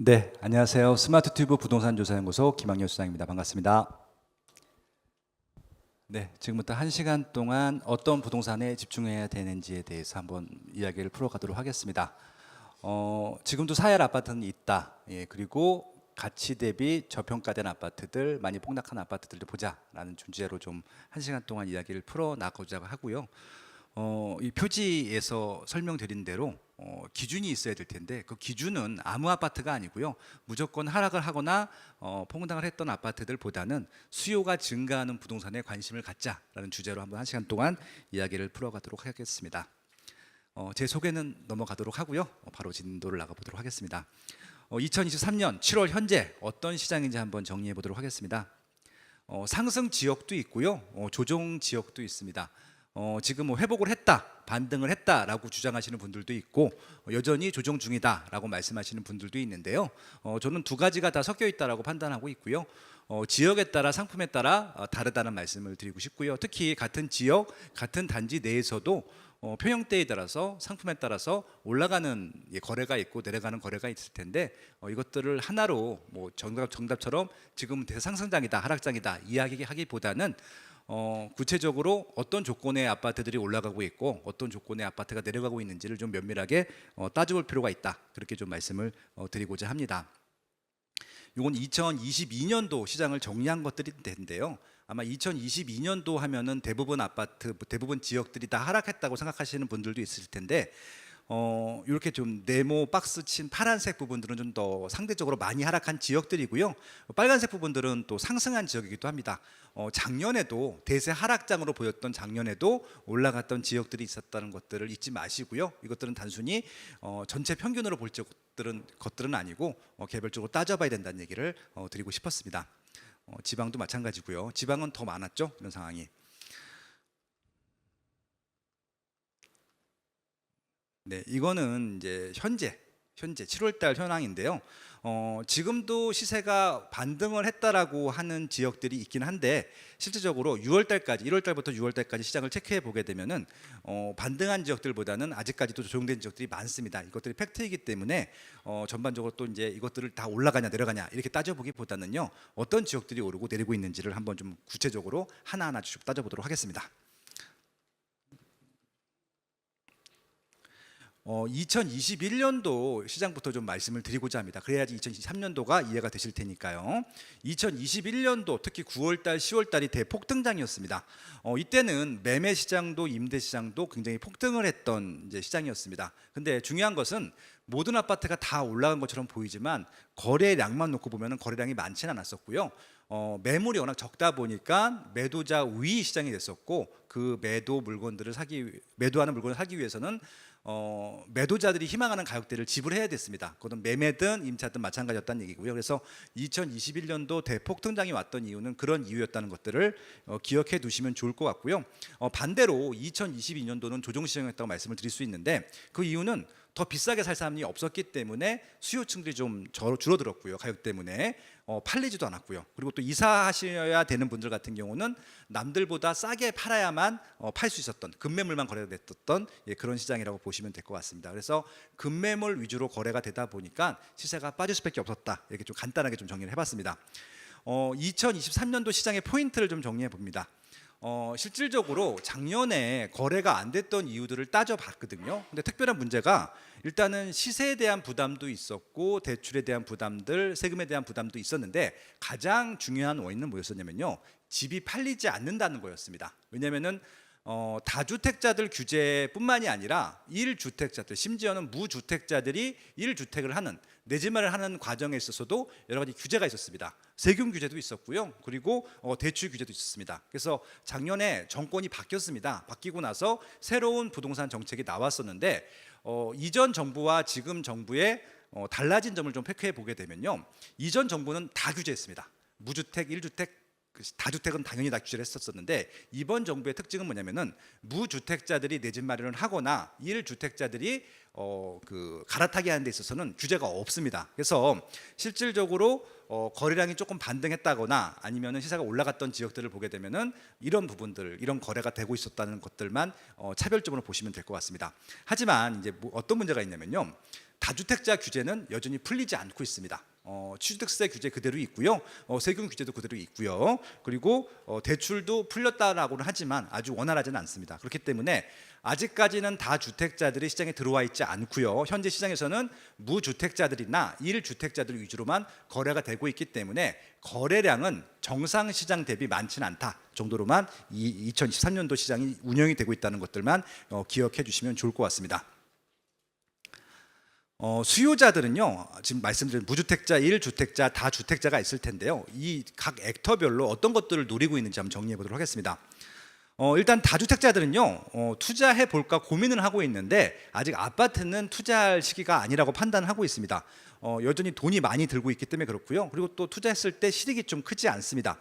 네, 안녕하세요. 스마트튜브 부동산조사연구소 김학렬 수장입니다. 반갑습니다. 네, 지금부터 1시간 동안 어떤 부동산에 집중해야 되는지에 대해서 한번 이야기를 풀어가도록 하겠습니다. 지금도 사열 아파트는 있다. 그리고 가치 대비 저평가된 아파트들, 많이 폭락한 아파트들도 보자라는 주제로 좀 1시간 동안 이야기를 풀어나가고자 하고요. 이 표지에서 설명드린 대로 기준이 있어야 될 텐데, 그 기준은 아무 아파트가 아니고요, 무조건 하락을 하거나 폭락을 했던 아파트들보다는 수요가 증가하는 부동산에 관심을 갖자라는 주제로 한번 1시간 동안 이야기를 풀어가도록 하겠습니다. 제 소개는 넘어가도록 하고요, 바로 진도를 나가보도록 하겠습니다. 2023년 7월 현재 어떤 시장인지 한번 정리해 보도록 하겠습니다. 상승 지역도 있고요, 조정 지역도 있습니다. 지금 회복을 했다, 반등을 했다라고 주장하시는 분들도 있고, 여전히 조정 중이다라고 말씀하시는 분들도 있는데요. 저는 두 가지가 다 섞여 있다라고 판단하고 있고요. 지역에 따라, 상품에 따라 다르다는 말씀을 드리고 싶고요. 특히 같은 지역, 같은 단지 내에서도 평형대에 따라서, 상품에 따라서 올라가는 거래가 있고 내려가는 거래가 있을 텐데, 이것들을 하나로 정답처럼 지금 대상승장이다, 하락장이다 이야기하기보다는 구체적으로 어떤 조건의 아파트들이 올라가고 있고 어떤 조건의 아파트가 내려가고 있는지를 좀 면밀하게 따져볼 필요가 있다, 그렇게 좀 말씀을 드리고자 합니다. 이건 2022년도 시장을 정리한 것들이 되는데요, 아마 2022년도 하면은 대부분 아파트, 대부분 지역들이 다 하락했다고 생각하시는 분들도 있을 텐데, 이렇게 좀 네모 박스 친 파란색 부분들은 좀 더 상대적으로 많이 하락한 지역들이고요, 빨간색 부분들은 또 상승한 지역이기도 합니다. 작년에도 대세 하락장으로 보였던 작년에도 올라갔던 지역들이 있었다는 것들을 잊지 마시고요. 이것들은 단순히 전체 평균으로 볼 것들은 아니고 개별적으로 따져봐야 된다는 얘기를 드리고 싶었습니다. 지방도 마찬가지고요. 지방은 더 많았죠, 이런 상황이. 네, 이거는 이제 현재 7월달 현황인데요. 지금도 시세가 반등을 했다라고 하는 지역들이 있긴 한데, 실질적으로 6월달까지, 1월달부터 6월달까지 시장을 체크해 보게 되면은 반등한 지역들보다는 아직까지도 조정된 지역들이 많습니다. 이것들이 팩트이기 때문에 전반적으로 또 이제 이것들을 다 올라가냐 내려가냐 이렇게 따져보기보다는요, 어떤 지역들이 오르고 내리고 있는지를 한번 좀 구체적으로 하나하나 쭉 따져보도록 하겠습니다. 2021년도 시장부터 좀 말씀을 드리고자 합니다. 그래야지 2023년도가 이해가 되실 테니까요. 2021년도 특히 9월달, 10월달이 대폭등장이었습니다. 이때는 매매 시장도 임대 시장도 굉장히 폭등을 했던 이제 시장이었습니다. 근데 중요한 것은 모든 아파트가 다 올라간 것처럼 보이지만 거래량만 놓고 보면 거래량이 많지는 않았었고요. 매물이 워낙 적다 보니까 매도자 우위 시장이 됐었고, 그 매도하는 물건을 사기 위해서는 매도자들이 희망하는 가격대를 지불해야 됐습니다. 그건 매매든 임차든 마찬가지였다는 얘기고요. 그래서 2021년도 대폭 등장이 왔던 이유는 그런 이유였다는 것들을 기억해 두시면 좋을 것 같고요. 반대로 2022년도는 조정시장이었다고 말씀을 드릴 수 있는데, 그 이유는 더 비싸게 살 사람이 없었기 때문에 수요층들이 좀 줄어들었고요, 가격 때문에 팔리지도 않았고요. 그리고 또 이사하셔야 되는 분들 같은 경우는 남들보다 싸게 팔아야만 팔 수 있었던, 급매물만 거래가 됐던 그런 시장이라고 보시면 될 것 같습니다. 그래서 급매물 위주로 거래가 되다 보니까 시세가 빠질 수밖에 없었다, 이렇게 좀 간단하게 좀 정리를 해봤습니다. 2023년도 시장의 포인트를 좀 정리해 봅니다. 실질적으로 작년에 거래가 안 됐던 이유들을 따져봤거든요. 근데 특별한 문제가, 일단은 시세에 대한 부담도 있었고 대출에 대한 부담들, 세금에 대한 부담도 있었는데, 가장 중요한 원인은 뭐였었냐면요, 집이 팔리지 않는다는 거였습니다. 왜냐면은 다주택자들 규제뿐만이 아니라 1주택자들, 심지어는 무주택자들이 1주택을 하는, 내 집 마련을 하는 과정에 있어서도 여러 가지 규제가 있었습니다. 세금 규제도 있었고요, 그리고 대출 규제도 있었습니다. 그래서 작년에 정권이 바뀌었습니다. 바뀌고 나서 새로운 부동산 정책이 나왔었는데, 이전 정부와 지금 정부의 달라진 점을 좀 체크해 보게 되면요, 이전 정부는 다 규제했습니다. 무주택, 1주택, 다주택은 당연히 다 규제를 했었는데, 이번 정부의 특징은 뭐냐면은 무주택자들이 내 집 마련을 하거나 1주택자들이 갈아타기 하는 데 있어서는 규제가 없습니다. 그래서 실질적으로 거래량이 조금 반등했다거나 아니면은 시세가 올라갔던 지역들을 보게 되면은 이런 부분들, 이런 거래가 되고 있었다는 것들만 차별적으로 보시면 될 것 같습니다. 하지만 이제 어떤 문제가 있냐면요, 다주택자 규제는 여전히 풀리지 않고 있습니다. 취득세 규제 그대로 있고요, 세금 규제도 그대로 있고요. 그리고 대출도 풀렸다라고는 하지만 아주 원활하지는 않습니다. 그렇기 때문에 아직까지는 다주택자들이 시장에 들어와 있지 않고요. 현재 시장에서는 무주택자들이나 1주택자들 위주로만 거래가 되고 있기 때문에 거래량은 정상 시장 대비 많지는 않다 정도로만 2023년도 시장이 운영이 되고 있다는 것들만 기억해 주시면 좋을 것 같습니다. 수요자들은요, 지금 말씀드린 무주택자, 1주택자, 다주택자가 있을 텐데요. 이 각 액터별로 어떤 것들을 노리고 있는지 한번 정리해 보도록 하겠습니다. 일단 다주택자들은요, 투자해 볼까 고민을 하고 있는데 아직 아파트는 투자할 시기가 아니라고 판단하고 있습니다. 여전히 돈이 많이 들고 있기 때문에 그렇고요. 그리고 또 투자했을 때 실익이 좀 크지 않습니다.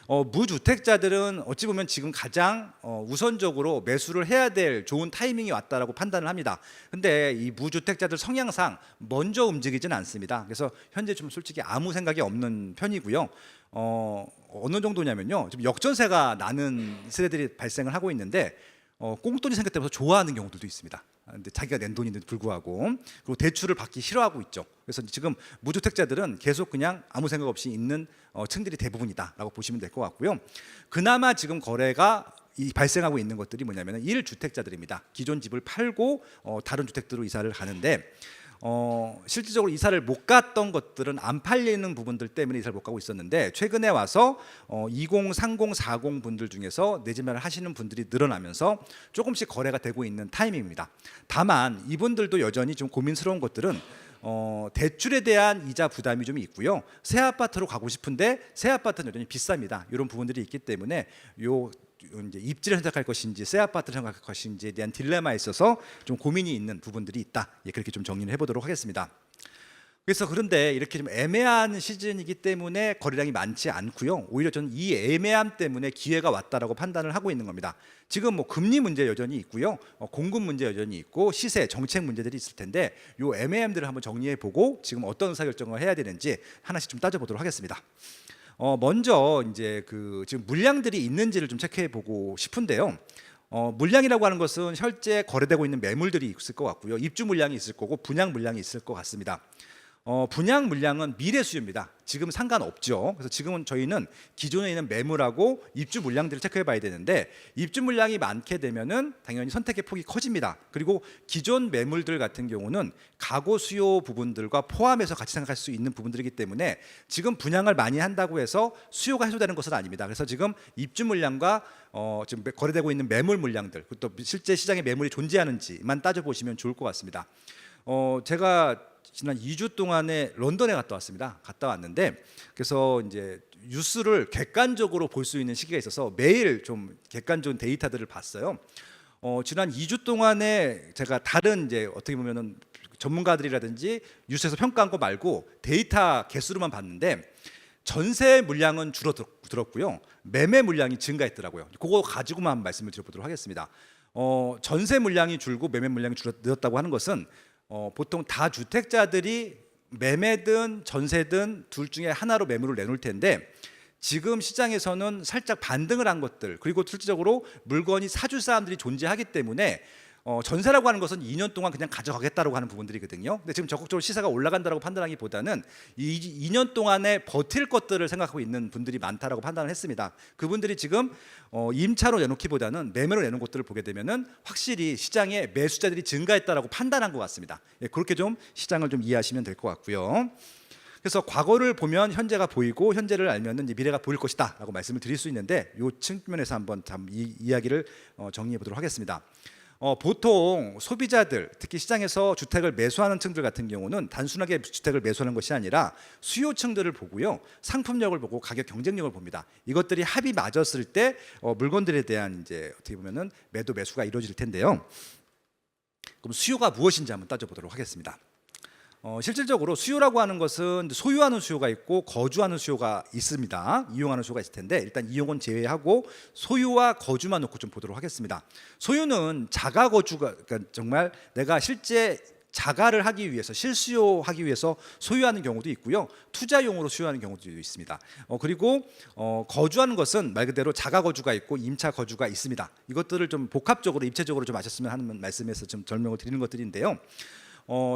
무주택자들은 어찌 보면 지금 가장 우선적으로 매수를 해야 될 좋은 타이밍이 왔다라고 판단을 합니다. 근데 이 무주택자들 성향상 먼저 움직이지는 않습니다. 그래서 현재 좀 솔직히 아무 생각이 없는 편이고요. 어느 정도냐면요, 지금 역전세가 나는 세대들이 발생을 하고 있는데 꽁돈이 생겼다면서 좋아하는 경우들도 있습니다. 근데 자기가 낸 돈인데도 불구하고, 그리고 대출을 받기 싫어하고 있죠. 그래서 지금 무주택자들은 계속 그냥 아무 생각 없이 있는 층들이 대부분이다라고 보시면 될 것 같고요. 그나마 지금 거래가 발생하고 있는 것들이 뭐냐면 1주택자들입니다. 기존 집을 팔고 다른 주택들로 이사를 가는데 실질적으로 이사를 못 갔던 것들은 안 팔리는 부분들 때문에 이사를 못 가고 있었는데, 최근에 와서 20, 30, 40 분들 중에서 내 집 마련을 하시는 분들이 늘어나면서 조금씩 거래가 되고 있는 타이밍입니다. 다만 이분들도 여전히 좀 고민스러운 것들은 대출에 대한 이자 부담이 좀 있고요. 새 아파트로 가고 싶은데 새 아파트는 여전히 비쌉니다. 이런 부분들이 있기 때문에 이제 입지를 선택할 것인지 새 아파트를 선택할 것인지에 대한 딜레마에 있어서 좀 고민이 있는 부분들이 있다. 그렇게 좀 정리를 해보도록 하겠습니다. 그래서 그런데 이렇게 좀 애매한 시즌이기 때문에 거래량이 많지 않고요. 오히려 저는 이 애매함 때문에 기회가 왔다라고 판단을 하고 있는 겁니다. 지금 뭐 금리 문제 여전히 있고요, 공급 문제 여전히 있고 시세, 정책 문제들이 있을 텐데 이 애매함들을 한번 정리해 보고 지금 어떤 의사결정을 해야 되는지 하나씩 좀 따져보도록 하겠습니다. 먼저 이제 지금 물량들이 있는지를 좀 체크해 보고 싶은데요. 물량이라고 하는 것은 실제 거래되고 있는 매물들이 있을 것 같고요, 입주 물량이 있을 거고 분양 물량이 있을 것 같습니다. 분양 물량은 미래 수요입니다. 지금 상관없죠. 그래서 지금은 저희는 기존에 있는 매물하고 입주 물량들을 체크해 봐야 되는데, 입주 물량이 많게 되면은 당연히 선택의 폭이 커집니다. 그리고 기존 매물들 같은 경우는 가구 수요 부분들과 포함해서 같이 생각할 수 있는 부분들이기 때문에 지금 분양을 많이 한다고 해서 수요가 해소되는 것은 아닙니다. 그래서 지금 입주 물량과 지금 거래되고 있는 매물 물량들, 또 실제 시장에 매물이 존재하는지만 따져보시면 좋을 것 같습니다. 제가 지난 2주 동안에 런던에 갔다 왔습니다. 갔다 왔는데, 그래서 이제 뉴스를 객관적으로 볼 수 있는 시기가 있어서 매일 좀 객관적인 데이터들을 봤어요. 지난 2주 동안에 제가 다른 이제 어떻게 보면은 전문가들이라든지 뉴스에서 평가한 거 말고 데이터 개수로만 봤는데 전세 물량은 줄어들었고요, 매매 물량이 증가했더라고요. 그거 가지고만 말씀을 드려보도록 하겠습니다. 전세 물량이 줄고 매매 물량이 늘었다고 하는 것은 보통 다주택자들이 매매든 전세든 둘 중에 하나로 매물을 내놓을 텐데, 지금 시장에서는 살짝 반등을 한 것들, 그리고 실질적으로 물건이 사줄 사람들이 존재하기 때문에 전세라고 하는 것은 2년 동안 그냥 가져가겠다라고 하는 부분들이거든요. 근데 지금 적극적으로 시세가 올라간다라고 판단하기보다는 이 2년 동안에 버틸 것들을 생각하고 있는 분들이 많다라고 판단을 했습니다. 그분들이 지금 임차로 내놓기보다는 매매로 내놓은 것들을 보게 되면은 확실히 시장에 매수자들이 증가했다라고 판단한 것 같습니다. 그렇게 좀 시장을 좀 이해하시면 될 것 같고요. 그래서 과거를 보면 현재가 보이고 현재를 알면은 이제 미래가 보일 것이다라고 말씀을 드릴 수 있는데, 이 측면에서 한번 이 이야기를 정리해 보도록 하겠습니다. 보통 소비자들, 특히 시장에서 주택을 매수하는 층들 같은 경우는 단순하게 주택을 매수하는 것이 아니라 수요층들을 보고요, 상품력을 보고 가격 경쟁력을 봅니다. 이것들이 합이 맞았을 때 물건들에 대한 이제 어떻게 보면은 매수가 이루어질 텐데요. 그럼 수요가 무엇인지 한번 따져보도록 하겠습니다. 실질적으로 수요라고 하는 것은 소유하는 수요가 있고 거주하는 수요가 있습니다. 이용하는 수요가 있을 텐데, 일단 이용은 제외하고 소유와 거주만 놓고 좀 보도록 하겠습니다. 소유는 자가 거주가, 그러니까 정말 내가 실제 자가를 하기 위해서, 실수요하기 위해서 소유하는 경우도 있고요, 투자용으로 수요하는 경우도 있습니다. 그리고 거주하는 것은 말 그대로 자가 거주가 있고 임차 거주가 있습니다. 이것들을 좀 복합적으로 입체적으로 좀 아셨으면 하는 말씀에서 좀 설명을 드리는 것들인데요.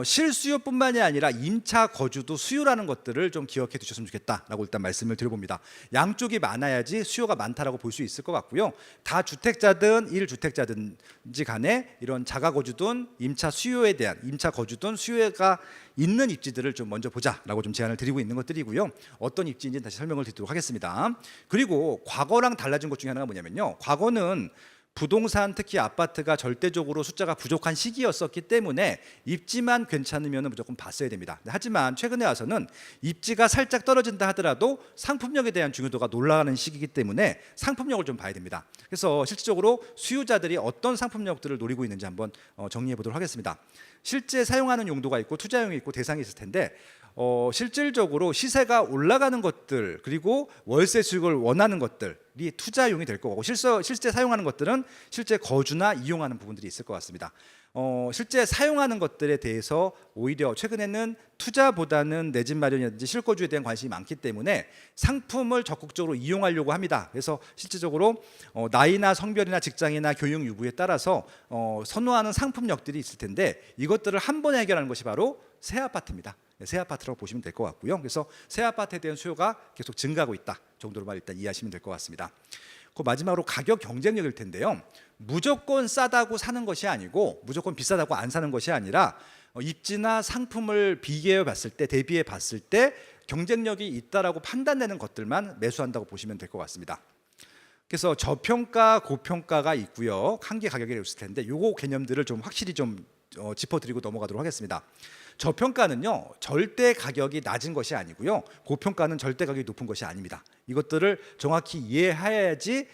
실수요뿐만이 아니라 임차 거주도 수요라는 것들을 좀 기억해 두셨으면 좋겠다라고 일단 말씀을 드려봅니다. 양쪽이 많아야지 수요가 많다라고 볼 수 있을 것 같고요. 다주택자든 1주택자든지 간에 이런 자가 거주든 임차 수요에 대한 임차 거주든 수요가 있는 입지들을 좀 먼저 보자라고 좀 제안을 드리고 있는 것들이고요. 어떤 입지인지 다시 설명을 드리도록 하겠습니다. 그리고 과거랑 달라진 것 중에 하나가 뭐냐면요. 과거는 부동산 특히 아파트가 절대적으로 숫자가 부족한 시기였었기 때문에 입지만 괜찮으면 무조건 봤어야 됩니다. 하지만 최근에 와서는 입지가 살짝 떨어진다 하더라도 상품력에 대한 중요도가 올라가는 시기이기 때문에 상품력을 좀 봐야 됩니다. 그래서 실질적으로 수요자들이 어떤 상품력들을 노리고 있는지 한번 정리해 보도록 하겠습니다. 실제 사용하는 용도가 있고 투자용이 있고 대상이 있을 텐데 실질적으로 시세가 올라가는 것들 그리고 월세 수익을 원하는 것들이 투자용이 될 거고 실제 사용하는 것들은 실제 거주나 이용하는 부분들이 있을 것 같습니다. 실제 사용하는 것들에 대해서 오히려 최근에는 투자보다는 내 집 마련이라든지 실거주에 대한 관심이 많기 때문에 상품을 적극적으로 이용하려고 합니다. 그래서 실질적으로 나이나 성별이나 직장이나 교육 유무에 따라서 선호하는 상품력들이 있을 텐데 이것들을 한 번에 해결하는 것이 바로 새 아파트입니다. 새 아파트라고 보시면 될 것 같고요. 그래서 새 아파트에 대한 수요가 계속 증가하고 있다 정도로만 일단 이해하시면 될 것 같습니다. 그 마지막으로 가격 경쟁력일 텐데요. 무조건 싸다고 사는 것이 아니고 무조건 비싸다고 안 사는 것이 아니라 입지나 상품을 비교해 봤을 때 대비해 봤을 때 경쟁력이 있다라고 판단되는 것들만 매수한다고 보시면 될 것 같습니다. 그래서 저평가, 고평가가 있고요. 한계 가격이 있을 텐데 요거 개념들을 좀 확실히 좀 짚어드리고 넘어가도록 하겠습니다. 저평가는요 절대 가격이 낮은 것이 아니고요 고평가는 절대 가격이 높은 것이 아닙니다. 이것들을 정확히 이해해야지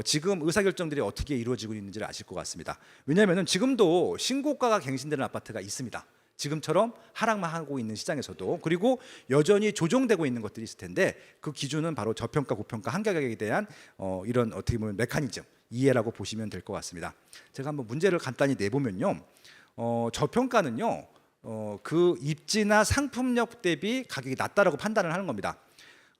지금 의사결정들이 어떻게 이루어지고 있는지를 아실 것 같습니다. 왜냐하면 지금도 신고가가 갱신되는 아파트가 있습니다. 지금처럼 하락만 하고 있는 시장에서도 그리고 여전히 조정되고 있는 것들이 있을 텐데 그 기준은 바로 저평가, 고평가, 한계 가격에 대한 이런 어떻게 보면 메커니즘 이해라고 보시면 될 것 같습니다. 제가 한번 문제를 간단히 내보면요 저평가는요 그 입지나 상품력 대비 가격이 낮다라고 판단을 하는 겁니다.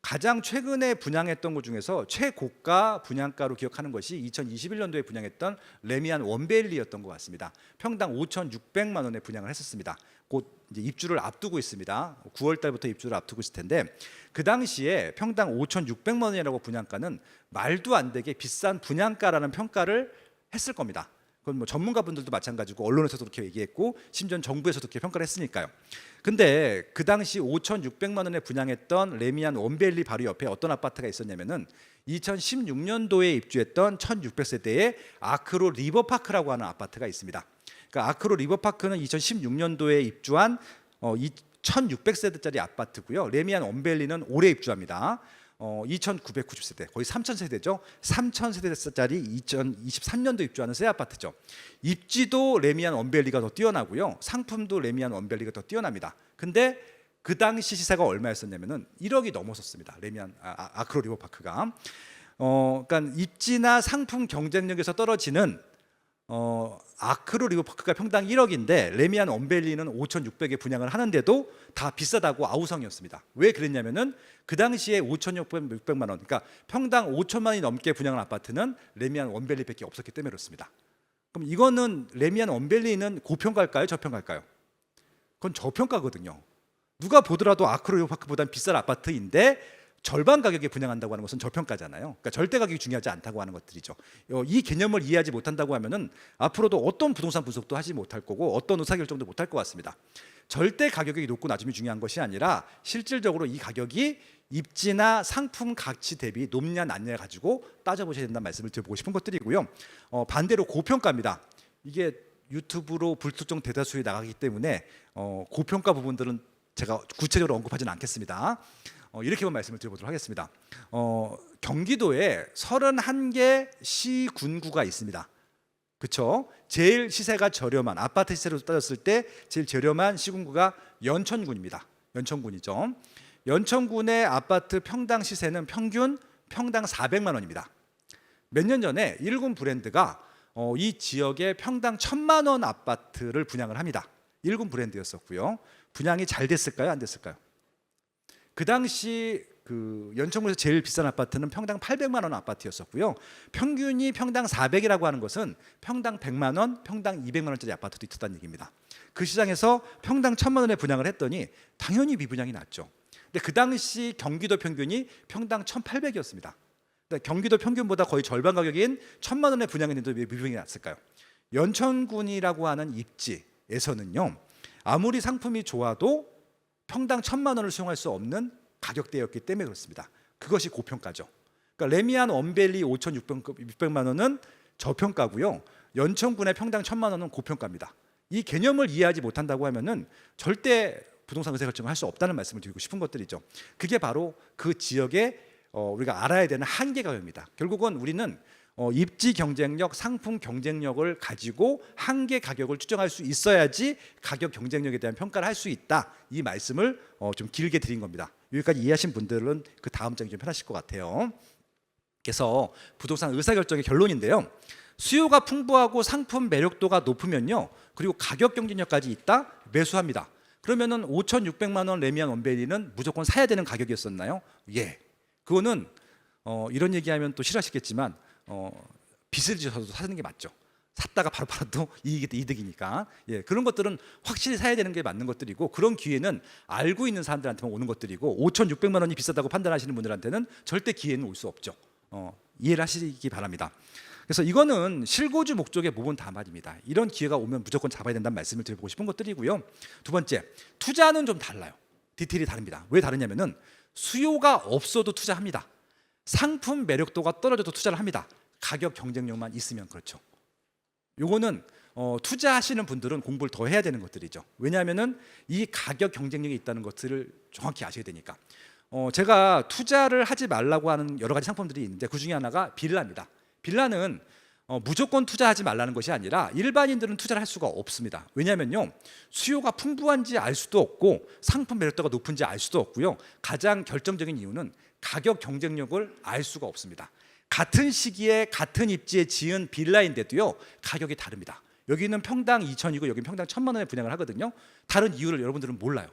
가장 최근에 분양했던 것 중에서 최고가 분양가로 기억하는 것이 2021년도에 분양했던 레미안 원베일리였던 것 같습니다. 평당 5,600만 원에 분양을 했었습니다. 곧 이제 입주를 앞두고 있습니다. 9월 달부터 입주를 앞두고 있을 텐데 그 당시에 평당 5,600만 원이라고 분양가는 말도 안 되게 비싼 분양가라는 평가를 했을 겁니다. 그건 뭐 전문가분들도 마찬가지고 언론에서도 그렇게 얘기했고 심지어 정부에서도 그렇게 평가를 했으니까요. 근데 그 당시 5,600만 원에 분양했던 레미안 원베일리 바로 옆에 어떤 아파트가 있었냐면은 2016년도에 입주했던 1,600세대의 아크로 리버파크라고 하는 아파트가 있습니다. 그러니까 아크로 리버파크는 2016년도에 입주한 1,600세대짜리 아파트고요. 레미안 원베일리는 올해 입주합니다. 2,990세대, 거의 3,000세대죠. 3,000세대짜리 2023년도 입주하는 새 아파트죠. 입지도 레미안 원베일리가 더 뛰어나고요. 상품도 레미안 원베일리가 더 뛰어납니다. 근데 그 당시 시세가 얼마였었냐면은 1억이 넘었었습니다. 레미안 아크로 리버파크가. 그러니까 입지나 상품 경쟁력에서 떨어지는 아크로 리버파크가 평당 1억인데 레미안 원베일리는 5,600에 분양을 하는데도 다 비싸다고 아우성이었습니다. 왜 그랬냐면은 그 당시에 5,600만 원, 그러니까 평당 5천만 원이 넘게 분양한 아파트는 레미안 원베일리밖에 없었기 때문에 그렇습니다. 그럼 이거는 레미안 원베일리는 고평가일까요, 저평가일까요? 그건 저평가거든요. 누가 보더라도 아크로 리버파크보다는 비싼 아파트인데 절반 가격에 분양한다고 하는 것은 저평가잖아요. 그러니까 절대 가격이 중요하지 않다고 하는 것들이죠. 이 개념을 이해하지 못한다고 하면은 앞으로도 어떤 부동산 분석도 하지 못할 거고 어떤 의사결정도 못할 것 같습니다. 절대 가격이 높고 낮음이 중요한 것이 아니라 실질적으로 이 가격이 입지나 상품 가치 대비 높냐 낮냐 가지고 따져보셔야 된다는 말씀을 드려보고 싶은 것들이고요. 반대로 고평가입니다. 이게 유튜브로 불특정 대다수에 나가기 때문에 고평가 부분들은 제가 구체적으로 언급하지는 않겠습니다. 이렇게만 말씀을 드려보도록 하겠습니다. 경기도에 31개 시군구가 있습니다. 그렇죠? 제일 시세가 저렴한 아파트 시세로 따졌을 때 제일 저렴한 시군구가 연천군입니다. 연천군이죠. 연천군의 아파트 평당 시세는 평당 400만 원입니다. 몇 년 전에 1군 브랜드가 이 지역에 평당 1,000만 원 아파트를 분양을 합니다. 1군 브랜드였었고요. 분양이 잘 됐을까요? 안 됐을까요? 그 당시 그 연천구에서 제일 비싼 아파트는 평당 800만 원 아파트였었고요. 평균이 평당 400이라고 하는 것은 평당 100만 원, 평당 200만 원짜리 아파트도 있었다는 얘기입니다. 그 시장에서 평당 1000만 원에 분양을 했더니 당연히 미분양이 났죠. 근데 그 당시 경기도 평균이 평당 1800이었습니다. 경기도 평균보다 거의 절반 가격인 1000만 원에 분양했는데 왜 미분양이 났을까요? 연천군이라고 하는 입지에서는요, 아무리 상품이 좋아도 평당 1000만 원을 수용할 수 없는 가격대였기 때문에 그렇습니다. 그것이 고평가죠. 그러니까 레미안 원밸리 5,600만 원은 저평가고요. 연천군의 평당 1000만 원은 고평가입니다. 이 개념을 이해하지 못한다고 하면은 절대 부동산 의사결정을 할 수 없다는 말씀을 드리고 싶은 것들이죠. 그게 바로 그 지역의 우리가 알아야 되는 한계가입니다. 결국은 우리는 입지 경쟁력, 상품 경쟁력을 가지고 한계 가격을 추정할 수 있어야지 가격 경쟁력에 대한 평가를 할 수 있다. 이 말씀을 좀 길게 드린 겁니다. 여기까지 이해하신 분들은 그 다음 장이 좀 편하실 것 같아요. 그래서 부동산 의사결정의 결론인데요. 수요가 풍부하고 상품 매력도가 높으면요, 그리고 가격 경쟁력까지 있다, 매수합니다. 그러면은 5,600만 원 레미안 원밸리는 무조건 사야 되는 가격이었었나요? 예. 그거는 이런 얘기하면 또 싫어하시겠지만 빚을 지어서 사는 게 맞죠. 샀다가 바로 팔아도 이득이니까. 예, 그런 것들은 확실히 사야 되는 게 맞는 것들이고, 그런 기회는 알고 있는 사람들한테만 오는 것들이고, 5,600만 원이 비싸다고 판단하시는 분들한테는 절대 기회는 올 수 없죠. 이해를 하시기 바랍니다. 그래서 이거는 실거주 목적의 모본다말입니다. 이런 기회가 오면 무조건 잡아야 된다는 말씀을 드리고 싶은 것들이고요. 두 번째, 투자는 좀 달라요. 디테일이 다릅니다. 왜 다르냐면은 수요가 없어도 투자합니다. 상품 매력도가 떨어져도 투자를 합니다. 가격 경쟁력만 있으면 그렇죠. 요거는 투자하시는 분들은 공부를 더 해야 되는 것들이죠. 왜냐하면은 이 가격 경쟁력이 있다는 것들을 정확히 아셔야 되니까. 제가 투자를 하지 말라고 하는 여러 가지 상품들이 있는데 그 중에 하나가 빌라입니다. 빌라는 무조건 투자하지 말라는 것이 아니라 일반인들은 투자를 할 수가 없습니다. 왜냐하면요, 수요가 풍부한지 알 수도 없고 상품 매력도가 높은지 알 수도 없고요. 가장 결정적인 이유는 가격 경쟁력을 알 수가 없습니다. 같은 시기에 같은 입지에 지은 빌라인데도요, 가격이 다릅니다. 여기는 평당 2,000이고 여기는 평당 1,000만 원에 분양을 하거든요. 다른 이유를 여러분들은 몰라요.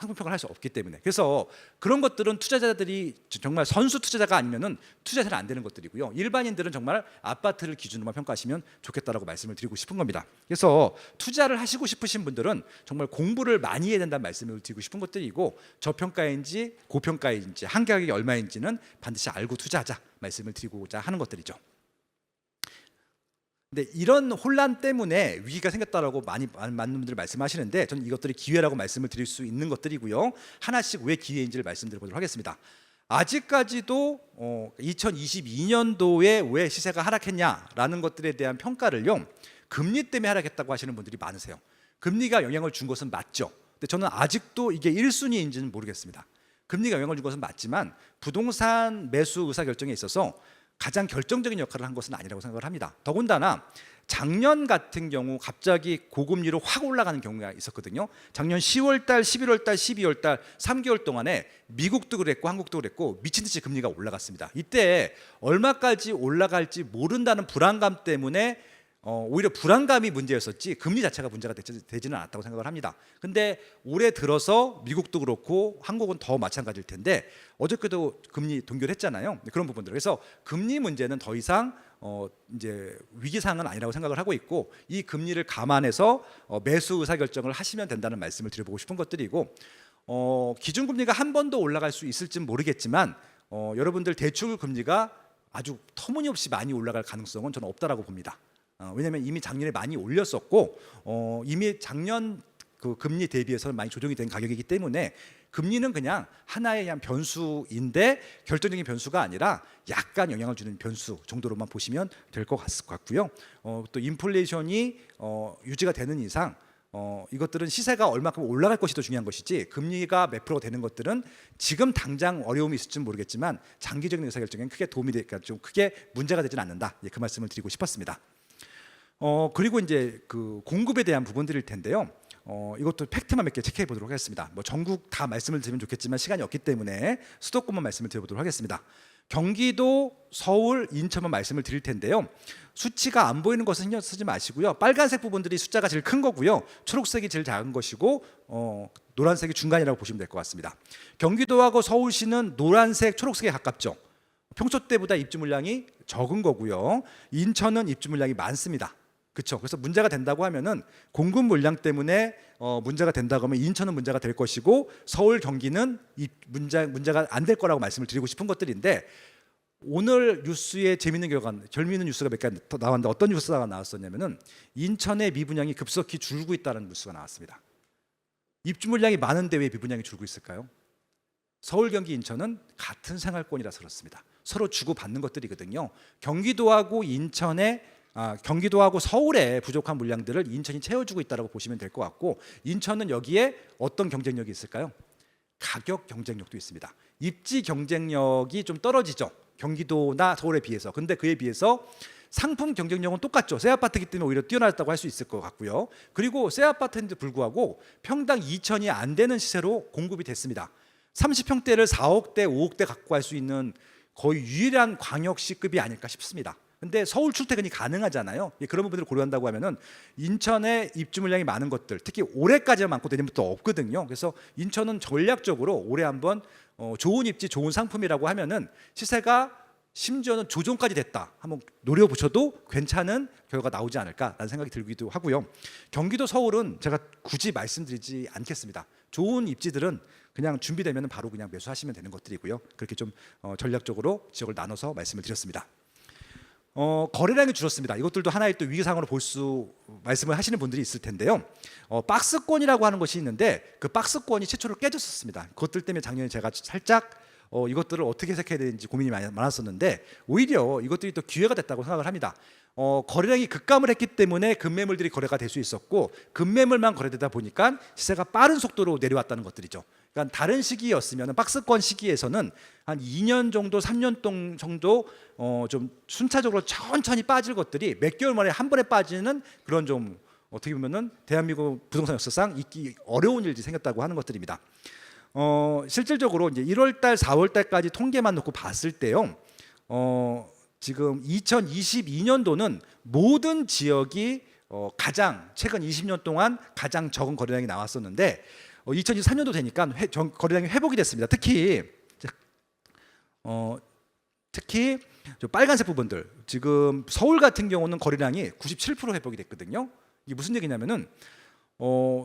상품평가를 할 수 없기 때문에. 그래서 그런 것들은 투자자들이 정말 선수 투자자가 아니면은 투자 잘 안 되는 것들이고요. 일반인들은 정말 아파트를 기준으로만 평가하시면 좋겠다라고 말씀을 드리고 싶은 겁니다. 그래서 투자를 하시고 싶으신 분들은 정말 공부를 많이 해야 된다는 말씀을 드리고 싶은 것들이고, 저평가인지 고평가인지 한계 가격이 얼마인지는 반드시 알고 투자하자 말씀을 드리고자 하는 것들이죠. 근데 이런 혼란 때문에 위기가 생겼다라고 많은 분들이 말씀하시는데, 저는 이것들이 기회라고 말씀을 드릴 수 있는 것들이고요. 하나씩 왜 기회인지를 말씀드려보도록 하겠습니다. 아직까지도 2022년도에 왜 시세가 하락했냐라는 것들에 대한 평가를요, 금리 때문에 하락했다고 하시는 분들이 많으세요. 금리가 영향을 준 것은 맞죠. 근데 저는 아직도 이게 1순위인지는 모르겠습니다. 금리가 영향을 준 것은 맞지만 부동산 매수 의사결정에 있어서 가장 결정적인 역할을 한 것은 아니라고 생각을 합니다. 더군다나 작년 같은 경우 갑자기 고금리로 확 올라가는 경우가 있었거든요. 작년 10월 달, 11월 달, 12월 달 3개월 동안에 미국도 그랬고 한국도 그랬고 미친 듯이 금리가 올라갔습니다. 이때 얼마까지 올라갈지 모른다는 불안감 때문에 오히려 불안감이 문제였었지 금리 자체가 문제가 되지는 않았다고 생각을 합니다. 근데 올해 들어서 미국도 그렇고 한국은 더 마찬가지일 텐데 어저께도 금리 동결했잖아요. 그런 부분들. 그래서 금리 문제는 더 이상 이제 위기상은 아니라고 생각을 하고 있고, 이 금리를 감안해서 매수 의사결정을 하시면 된다는 말씀을 드려보고 싶은 것들이고, 기준금리가 한 번 더 올라갈 수 있을지는 모르겠지만 여러분들 대출 금리가 아주 터무니없이 많이 올라갈 가능성은 저는 없다라고 봅니다. 왜냐하면 이미 작년에 많이 올렸었고 이미 작년 그 금리 대비해서 많이 조정이 된 가격이기 때문에 금리는 그냥 하나의 한 변수인데 결정적인 변수가 아니라 약간 영향을 주는 변수 정도로만 보시면 될 것 같고요. 또 인플레이션이 유지가 되는 이상 이것들은 시세가 얼마큼 올라갈 것이 더 중요한 것이지, 금리가 몇 프로가 되는 것들은 지금 당장 어려움이 있을지는 모르겠지만 장기적인 의사결정에는 크게 도움이 되니까 좀 크게 문제가 되지는 않는다. 그 말씀을 드리고 싶었습니다. 그리고 이제 그 공급에 대한 부분들일 텐데요. 이것도 팩트만 몇 개 체크해 보도록 하겠습니다. 뭐 전국 다 말씀을 드리면 좋겠지만 시간이 없기 때문에 수도권만 말씀을 드려보도록 하겠습니다. 경기도, 서울, 인천만 말씀을 드릴 텐데요. 수치가 안 보이는 것은 신경 쓰지 마시고요. 빨간색 부분들이 숫자가 제일 큰 거고요. 초록색이 제일 작은 것이고 노란색이 중간이라고 보시면 될 것 같습니다. 경기도하고 서울시는 노란색, 초록색에 가깝죠. 평소 때보다 입주 물량이 적은 거고요. 인천은 입주 물량이 많습니다. 그렇죠. 그래서 문제가 된다고 하면은 공급 물량 때문에 문제가 된다고 하면 인천은 문제가 될 것이고 서울, 경기는 문제가 안 될 거라고 말씀을 드리고 싶은 것들인데, 오늘 뉴스에 재미있는 뉴스가 몇 개 나왔는데 어떤 뉴스가 나왔었냐면은 인천의 미분양이 급속히 줄고 있다는 뉴스가 나왔습니다. 입주 물량이 많은데 왜 미분양이 줄고 있을까요? 서울, 경기, 인천은 같은 생활권이라서 그렇습니다. 서로 주고받는 것들이거든요. 경기도하고 서울의 부족한 물량들을 인천이 채워주고 있다고 보시면 될 것 같고, 인천은 여기에 어떤 경쟁력이 있을까요? 가격 경쟁력도 있습니다. 입지 경쟁력이 좀 떨어지죠. 경기도나 서울에 비해서. 근데 그에 비해서 상품 경쟁력은 똑같죠. 새 아파트이기 때문에 오히려 뛰어났다고 할 수 있을 것 같고요. 그리고 새 아파트인데 불구하고 평당 2천이 안 되는 시세로 공급이 됐습니다. 30평대를 4억대, 5억대 갖고 갈 수 있는 거의 유일한 광역시급이 아닐까 싶습니다. 근데 서울 출퇴근이 가능하잖아요. 그런 부분들을 고려한다고 하면은 인천의 입주 물량이 많은 것들, 특히 올해까지만 많고 내년부터 없거든요. 그래서 인천은 전략적으로 올해 한번 좋은 입지, 좋은 상품이라고 하면은 시세가 심지어는 조정까지 됐다 한번 노려보셔도 괜찮은 결과가 나오지 않을까라는 생각이 들기도 하고요. 경기도, 서울은 제가 굳이 말씀드리지 않겠습니다. 좋은 입지들은 그냥 준비되면 바로 그냥 매수하시면 되는 것들이고요. 그렇게 좀 전략적으로 지역을 나눠서 말씀을 드렸습니다. 거래량이 줄었습니다. 이것들도 하나의 또 위기상으로 말씀을 하시는 분들이 있을 텐데요. 박스권이라고 하는 것이 있는데 그 박스권이 최초로 깨졌었습니다. 그것들 때문에 작년에 제가 살짝 이것들을 어떻게 해석해야 되는지 고민이 많았었는데, 오히려 이것들이 또 기회가 됐다고 생각을 합니다. 거래량이 급감을 했기 때문에 급매물들이 거래가 될 수 있었고, 급매물만 거래되다 보니까 시세가 빠른 속도로 내려왔다는 것들이죠. 그러니까 다른 시기였으면, 박스권 시기에서는 한 2년 정도, 3년 정도 좀 순차적으로 천천히 빠질 것들이 몇 개월 만에 한 번에 빠지는 그런, 좀 어떻게 보면은 대한민국 부동산 역사상 있기 어려운 일이 생겼다고 하는 것들입니다. 실질적으로 이제 1월달, 4월달까지 통계만 놓고 봤을 때요. 지금 2022년도는 모든 지역이 가장 최근 20년 동안 가장 적은 거래량이 나왔었는데 2023년도 되니까 거래량이 회복이 됐습니다. 특히 저 빨간색 부분들, 지금 서울 같은 경우는 거래량이 97% 회복이 됐거든요. 이게 무슨 얘기냐면은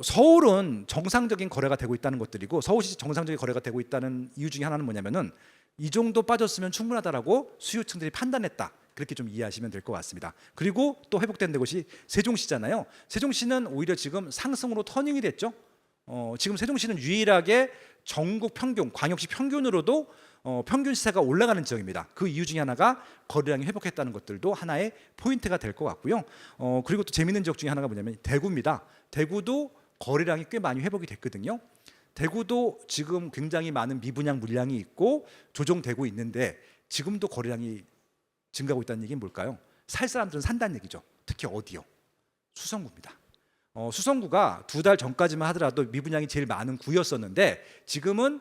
서울은 정상적인 거래가 되고 있다는 것들이고, 서울시 정상적인 거래가 되고 있다는 이유 중에 하나는 뭐냐면은 이 정도 빠졌으면 충분하다라고 수요층들이 판단했다. 그렇게 좀 이해하시면 될 것 같습니다. 그리고 또 회복된 곳이 세종시잖아요. 세종시는 오히려 지금 상승으로 터닝이 됐죠. 지금 세종시는 유일하게 전국 평균, 광역시 평균으로도 평균 시세가 올라가는 지역입니다. 그 이유 중에 하나가 거래량이 회복했다는 것들도 하나의 포인트가 될 것 같고요. 그리고 또 재미있는 지역 중에 하나가 뭐냐면 대구입니다. 대구도 거래량이 꽤 많이 회복이 됐거든요. 대구도 지금 굉장히 많은 미분양 물량이 있고 조정되고 있는데 지금도 거래량이 증가하고 있다는 얘기는 뭘까요? 살 사람들은 산다는 얘기죠. 특히 어디요? 수성구입니다. 수성구가 2달 전까지만 하더라도 미분양이 제일 많은 구였었는데 지금은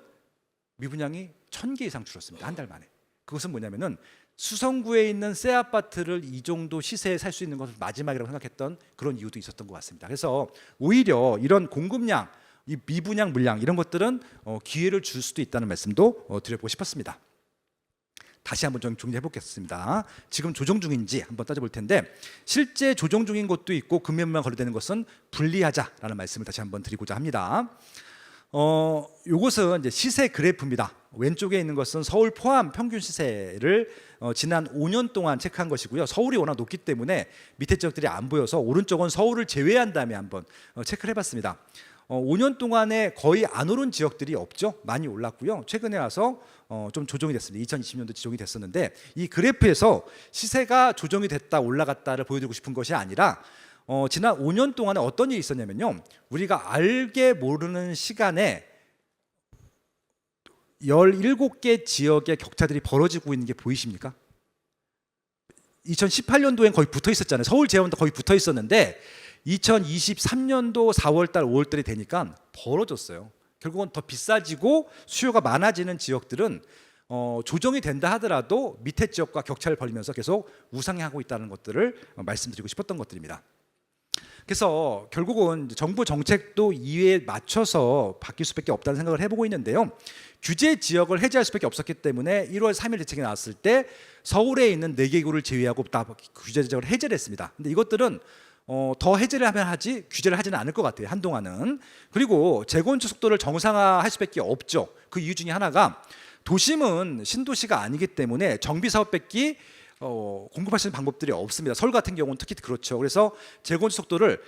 미분양이 1000개 이상 줄었습니다. 한 달 만에. 그것은 뭐냐면은 수성구에 있는 새 아파트를 이 정도 시세에 살 수 있는 것을 마지막이라고 생각했던 그런 이유도 있었던 것 같습니다. 그래서 오히려 이런 공급량, 이 미분양 물량 이런 것들은 기회를 줄 수도 있다는 말씀도 드려보고 싶었습니다. 다시 한번 좀 정리해 보겠습니다. 지금 조정 중인지 한번 따져볼 텐데, 실제 조정 중인 것도 있고 금매물만 거래되는 것은 분리하자라는 말씀을 다시 한번 드리고자 합니다. 이것은 이제 시세 그래프입니다. 왼쪽에 있는 것은 서울 포함 평균 시세를 지난 5년 동안 체크한 것이고요. 서울이 워낙 높기 때문에 밑에 지역들이 안 보여서 오른쪽은 서울을 제외한 다음에 한번 체크를 해봤습니다. 5년 동안에 거의 안 오른 지역들이 없죠. 많이 올랐고요. 최근에 와서 좀 조정이 됐습니다. 2020년도 조정이 됐었는데, 이 그래프에서 시세가 조정이 됐다 올라갔다를 보여드리고 싶은 것이 아니라 지난 5년 동안에 어떤 일이 있었냐면요, 우리가 알게 모르는 시간에 17개 지역의 격차들이 벌어지고 있는 게 보이십니까? 2018년도엔 거의 붙어 있었잖아요. 서울 재원도 거의 붙어 있었는데 2023년도 4월달, 5월달이 되니까 벌어졌어요. 결국은 더 비싸지고 수요가 많아지는 지역들은 조정이 된다 하더라도 밑에 지역과 격차를 벌이면서 계속 우상향하고 있다는 것들을 말씀드리고 싶었던 것들입니다. 그래서 결국은 정부 정책도 이에 맞춰서 바뀔 수밖에 없다는 생각을 해보고 있는데요. 규제 지역을 해제할 수밖에 없었기 때문에 1월 3일 대책이 나왔을 때 서울에 있는 4개 구를 제외하고 다 규제 지역을 해제를 했습니다. 근데 이것들은 더 해제를 하면 하지 규제를 하지는 않을 것 같아요, 한동안은. 그리고 재건축 속도를 정상화할 수밖에 없죠. 그 이유 중에 하나가 도심은 신도시가 아니기 때문에 정비 사업 뺏기 공급할 수 있는 방법들이 없습니다. 서울 같은 경우는 특히 그렇죠. 그래서 재건축 속도를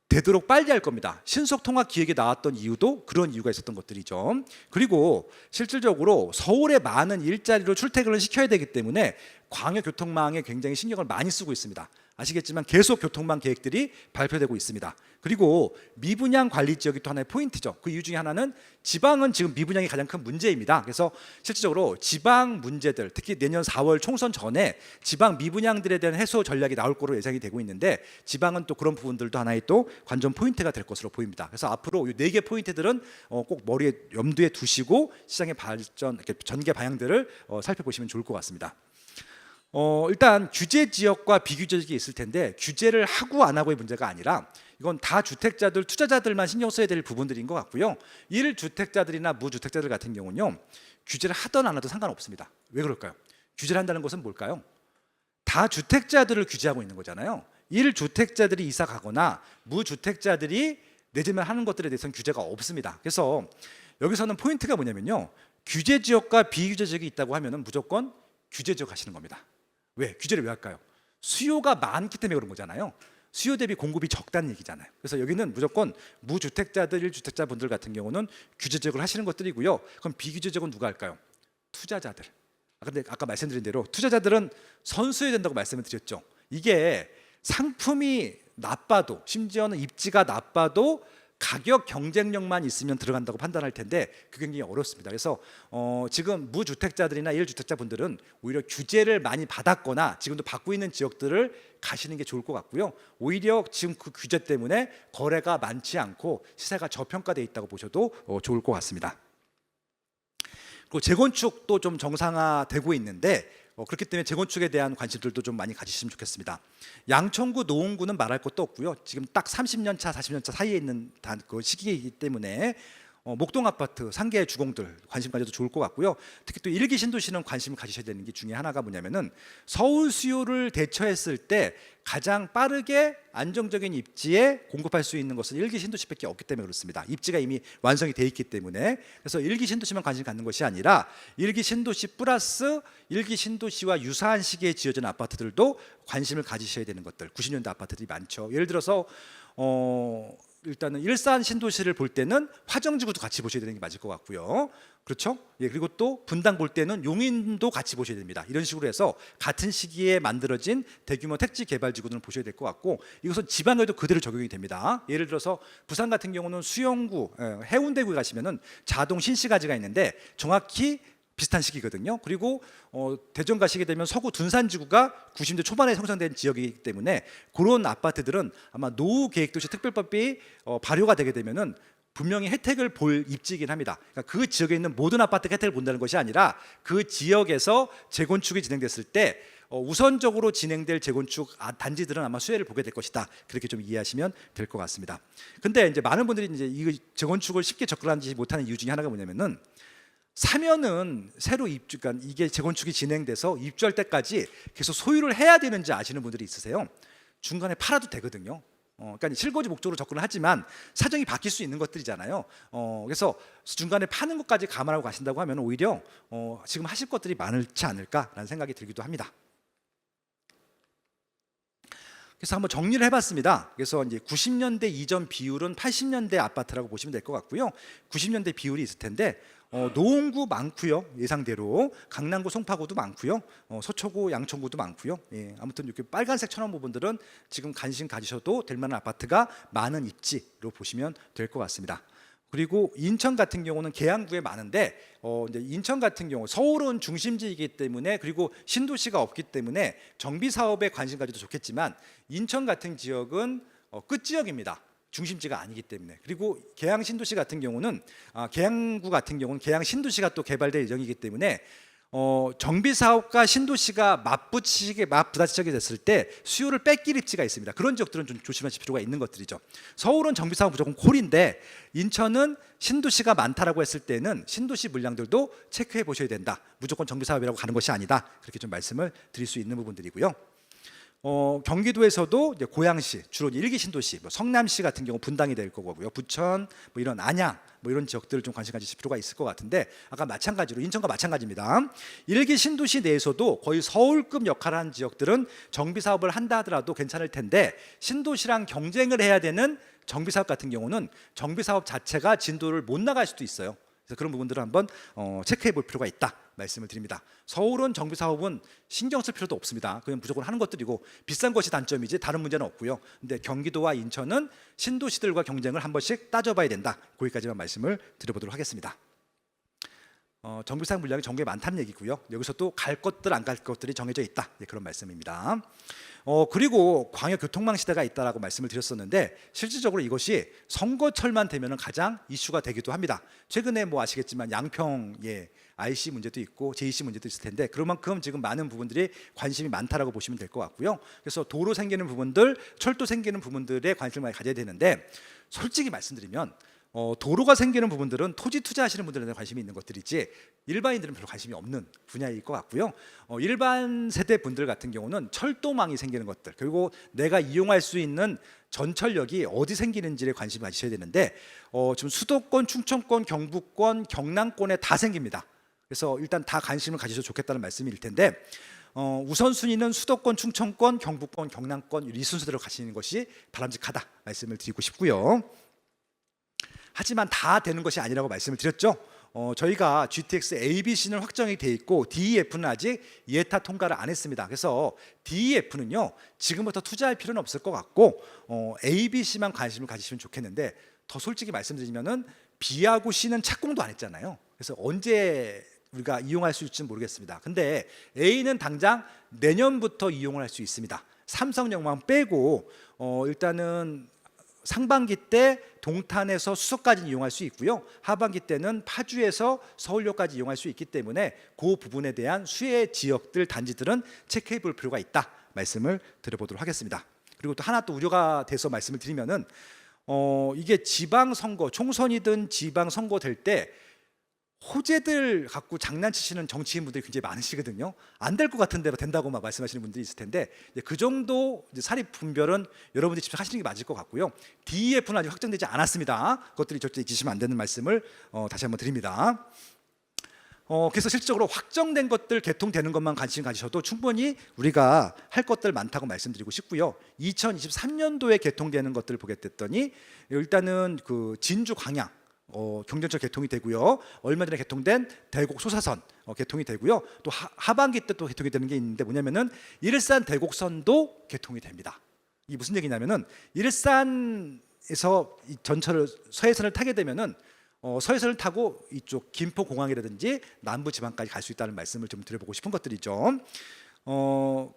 되도록 빨리 할 겁니다. 신속통합 기획에 나왔던 이유도 그런 이유가 있었던 것들이죠. 그리고 실질적으로 서울에 많은 일자리로 출퇴근을 시켜야 되기 때문에 광역교통망에 굉장히 신경을 많이 쓰고 있습니다. 아시겠지만 계속 교통망 계획들이 발표되고 있습니다. 그리고 미분양 관리 지역이 또 하나의 포인트죠. 그 이유 중에 하나는 지방은 지금 미분양이 가장 큰 문제입니다. 그래서 실질적으로 지방 문제들, 특히 내년 4월 총선 전에 지방 미분양들에 대한 해소 전략이 나올 거로 예상이 되고 있는데, 지방은 또 그런 부분들도 하나의 또 관전 포인트가 될 것으로 보입니다. 그래서 앞으로 이 4개 포인트들은 꼭 머리에 염두에 두시고 시장의 발전, 전개 방향들을 살펴보시면 좋을 것 같습니다. 일단 규제 지역과 비규제 지역이 있을 텐데, 규제를 하고 안 하고의 문제가 아니라 이건 다주택자들, 투자자들만 신경 써야 될 부분들인 것 같고요. 1주택자들이나 무주택자들 같은 경우는요, 규제를 하든 안 하든 상관없습니다. 왜 그럴까요? 규제를 한다는 것은 뭘까요? 다주택자들을 규제하고 있는 거잖아요. 1주택자들이 이사 가거나 무주택자들이 내지면 하는 것들에 대해서는 규제가 없습니다. 그래서 여기서는 포인트가 뭐냐면요, 규제 지역과 비규제 지역이 있다고 하면은 무조건 규제 지역 하시는 겁니다. 왜? 규제를 왜 할까요? 수요가 많기 때문에 그런 거잖아요. 수요 대비 공급이 적다는 얘기잖아요. 그래서 여기는 무조건 무주택자들, 1주택자 분들 같은 경우는 규제 지역을 하시는 것들이고요. 그럼 비규제 지역은 누가 할까요? 투자자들. 근데 아까 말씀드린 대로 투자자들은 선수해야 된다고 말씀을 드렸죠. 이게 상품이 나빠도, 심지어는 입지가 나빠도 가격 경쟁력만 있으면 들어간다고 판단할 텐데 그게 굉장히 어렵습니다. 그래서 지금 무주택자들이나 1주택자 분들은 오히려 규제를 많이 받았거나 지금도 받고 있는 지역들을 가시는 게 좋을 것 같고요. 오히려 지금 그 규제 때문에 거래가 많지 않고 시세가 저평가되어 있다고 보셔도 좋을 것 같습니다. 그리고 재건축도 좀 정상화되고 있는데 그렇기 때문에 재건축에 대한 관심들도 좀 많이 가지시면 좋겠습니다. 양천구, 노원구는 말할 것도 없고요. 지금 딱 30년 차, 40년 차 사이에 있는 그 시기이기 때문에 목동 아파트, 상계 주공들 관심 가져도 좋을 것 같고요. 특히 또 1기 신도시는 관심을 가지셔야 되는 게 중에 하나가 뭐냐면은 서울 수요를 대처했을 때 가장 빠르게 안정적인 입지에 공급할 수 있는 것은 1기 신도시밖에 없기 때문에 그렇습니다. 입지가 이미 완성이 돼 있기 때문에. 그래서 1기 신도시만 관심 갖는 것이 아니라 1기 신도시 플러스 1기 신도시와 유사한 시기에 지어진 아파트들도 관심을 가지셔야 되는 것들. 90년대 아파트들이 많죠. 예를 들어서 일단은 일산 신도시를 볼 때는 화정지구도 같이 보셔야 되는 게 맞을 것 같고요. 그렇죠? 예, 그리고 또 분당 볼 때는 용인도 같이 보셔야 됩니다. 이런 식으로 해서 같은 시기에 만들어진 대규모 택지 개발 지구들은 보셔야 될 것 같고, 이것은 지방에도 그대로 적용이 됩니다. 예를 들어서 부산 같은 경우는 수영구, 해운대구에 가시면은 자동 신시가지가 있는데 정확히 비슷한 시기거든요. 그리고 대전 가시게 되면 서구 둔산지구가 90년대 초반에 형성된 지역이기 때문에 그런 아파트들은 아마 노후 계획도시 특별법이 발효가 되게 되면은 분명히 혜택을 볼 입지이긴 합니다. 그러니까 그 지역에 있는 모든 아파트가 혜택을 본다는 것이 아니라 그 지역에서 재건축이 진행됐을 때 우선적으로 진행될 재건축 단지들은 아마 수혜를 보게 될 것이다. 그렇게 좀 이해하시면 될 것 같습니다. 근데 이제 많은 분들이 이제 이 재건축을 쉽게 접근하지 못하는 이유 중에 하나가 뭐냐면은, 사면은 새로 입주, 그러니까 이게 재건축이 진행돼서 입주할 때까지 계속 소유를 해야 되는지 아시는 분들이 있으세요. 중간에 팔아도 되거든요. 그러니까 실거주 목적으로 접근을 하지만 사정이 바뀔 수 있는 것들이잖아요. 그래서 중간에 파는 것까지 감안하고 가신다고 하면 오히려 지금 하실 것들이 많지 않을까라는 생각이 들기도 합니다. 그래서 한번 정리를 해봤습니다. 그래서 이제 90년대 이전 비율은 80년대 아파트라고 보시면 될 것 같고요. 90년대 비율이 있을 텐데 노원구 많고요. 예상대로 강남구, 송파구도 많고요. 서초구, 양천구도 많고요. 예, 아무튼 이렇게 빨간색 천원 부분들은 지금 관심 가지셔도 될 만한 아파트가 많은 입지로 보시면 될 것 같습니다. 그리고 인천 같은 경우는 계양구에 많은데 이제 인천 같은 경우 서울은 중심지이기 때문에, 그리고 신도시가 없기 때문에 정비 사업에 관심 가져도 좋겠지만 인천 같은 지역은 끝 지역입니다. 중심지가 아니기 때문에. 그리고 계양 신도시 같은 경우는 계양구 같은 경우는 계양 신도시가 또 개발될 예정이기 때문에 정비 사업과 신도시가 맞부딪히게 됐을 때 수요를 뺏길 입지가 있습니다. 그런 지역들은 좀 조심하실 필요가 있는 것들이죠. 서울은 정비 사업 무조건 콜인데 인천은 신도시가 많다라고 했을 때는 신도시 물량들도 체크해 보셔야 된다. 무조건 정비 사업이라고 가는 것이 아니다. 그렇게 좀 말씀을 드릴 수 있는 부분들이고요. 경기도에서도 이제 고양시 주로 1기 신도시, 뭐 성남시 같은 경우 분당이 될 거고요. 부천, 뭐 이런 안양, 뭐 이런 지역들을 좀 관심 가지실 필요가 있을 것 같은데 아까 마찬가지로 인천과 마찬가지입니다. 1기 신도시 내에서도 거의 서울급 역할을 하는 지역들은 정비 사업을 한다 하더라도 괜찮을 텐데 신도시랑 경쟁을 해야 되는 정비 사업 같은 경우는 정비 사업 자체가 진도를 못 나갈 수도 있어요. 그래서 그런 부분들을 한번 체크해 볼 필요가 있다 말씀을 드립니다. 서울은 정비 사업은 신경 쓸 필요도 없습니다. 그냥 무조건 하는 것들이고 비싼 것이 단점이지 다른 문제는 없고요. 근데 경기도와 인천은 신도시들과 경쟁을 한 번씩 따져봐야 된다. 거기까지만 말씀을 드려보도록 하겠습니다. 정비 사업 물량이 전국에 많다는 얘기고요. 여기서 또 갈 것들 안 갈 것들이 정해져 있다. 네, 그런 말씀입니다. 그리고 광역 교통망 시대가 있다라고 말씀을 드렸었는데 실질적으로 이것이 선거철만 되면은 가장 이슈가 되기도 합니다. 최근에 뭐 아시겠지만 양평에 IC 문제도 있고 JC 문제도 있을 텐데 그만큼 지금 많은 부분들이 관심이 많다라고 보시면 될 것 같고요. 그래서 도로 생기는 부분들, 철도 생기는 부분들에 관심을 많이 가져야 되는데 솔직히 말씀드리면 도로가 생기는 부분들은 토지 투자하시는 분들한테 관심이 있는 것들이지 일반인들은 별로 관심이 없는 분야일 것 같고요. 일반 세대 분들 같은 경우는 철도망이 생기는 것들 그리고 내가 이용할 수 있는 전철역이 어디 생기는지에 관심을 가지셔야 되는데 지금 수도권, 충청권, 경북권, 경남권에 다 생깁니다. 그래서 일단 다 관심을 가지셔도 좋겠다는 말씀일 텐데 우선순위는 수도권, 충청권, 경북권, 경남권 이 순서대로 가시는 것이 바람직하다 말씀을 드리고 싶고요. 하지만 다 되는 것이 아니라고 말씀을 드렸죠. 저희가 GTX ABC는 확정이 돼 있고 DEF는 아직 예타 통과를 안 했습니다. 그래서 DEF는요 지금부터 투자할 필요는 없을 것 같고 ABC만 관심을 가지시면 좋겠는데 더 솔직히 말씀드리면은 B하고 C는 착공도 안 했잖아요. 그래서 언제 우리가 이용할 수 있을지 모르겠습니다. 근데 A는 당장 내년부터 이용을 할 수 있습니다. 삼성역만 빼고 일단은 상반기 때 동탄에서 수서까지 이용할 수 있고요. 하반기 때는 파주에서 서울역까지 이용할 수 있기 때문에 그 부분에 대한 수혜 지역들, 단지들은 체크해 볼 필요가 있다 말씀을 드려보도록 하겠습니다. 그리고 또 하나 또 우려가 돼서 말씀을 드리면은 이게 지방선거, 총선이든 지방선거 될 때 호재들 갖고 장난치시는 정치인분들이 굉장히 많으시거든요. 안 될 것 같은데 된다고 막 말씀하시는 분들이 있을 텐데 그 정도 사립 분별은 여러분들이 직접 하시는 게 맞을 것 같고요. DEF는 아직 확정되지 않았습니다. 그것들이 절대 잊으시면 안 되는 말씀을 다시 한번 드립니다. 그래서 실질적으로 확정된 것들 개통되는 것만 관심 가지셔도 충분히 우리가 할 것들 많다고 말씀드리고 싶고요. 2023년도에 개통되는 것들을 보게 됐더니 일단은 그 진주 광양 경전철 개통이 되고요. 얼마 전에 개통된 대곡 소사선 개통이 되고요. 또 하반기 때 또 개통이 되는 게 있는데 뭐냐면은 일산 대곡선도 개통이 됩니다. 이게 무슨 얘기냐면은 일산에서 이 전철을 서해선을 타게 되면은 서해선을 타고 이쪽 김포공항이라든지 남부지방까지 갈 수 있다는 말씀을 좀 드려보고 싶은 것들이죠.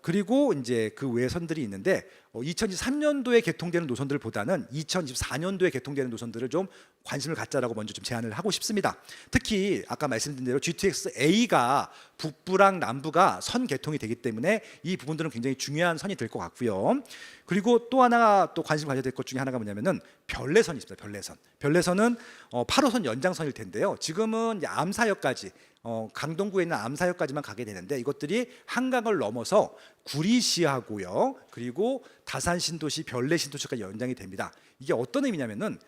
그리고 이제 그 외의 선들이 있는데 2023년도에 개통되는 노선들보다는 2024년도에 개통되는 노선들을 좀 관심을 갖자라고 먼저 좀 제안을 하고 싶습니다. 특히 아까 말씀드린 대로 GTX A가 북부랑 남부가 선 개통이 되기 때문에 이 부분들은 굉장히 중요한 선이 될 것 같고요. 그리고 또 하나 또 관심 가져야 될 것 중에 하나가 뭐냐면은 별내선이 있습니다. 별내선. 별내선은 8호선 연장선일 텐데요. 지금은 암사역까지 강동구에 있는 암사역까지만 가게 되는데 이것들이 한강을 넘어서 구리시하고요. 그리고 다산 신도시, 별내 신도시까지 연장이 됩니다. 이게 어떤 의미냐면은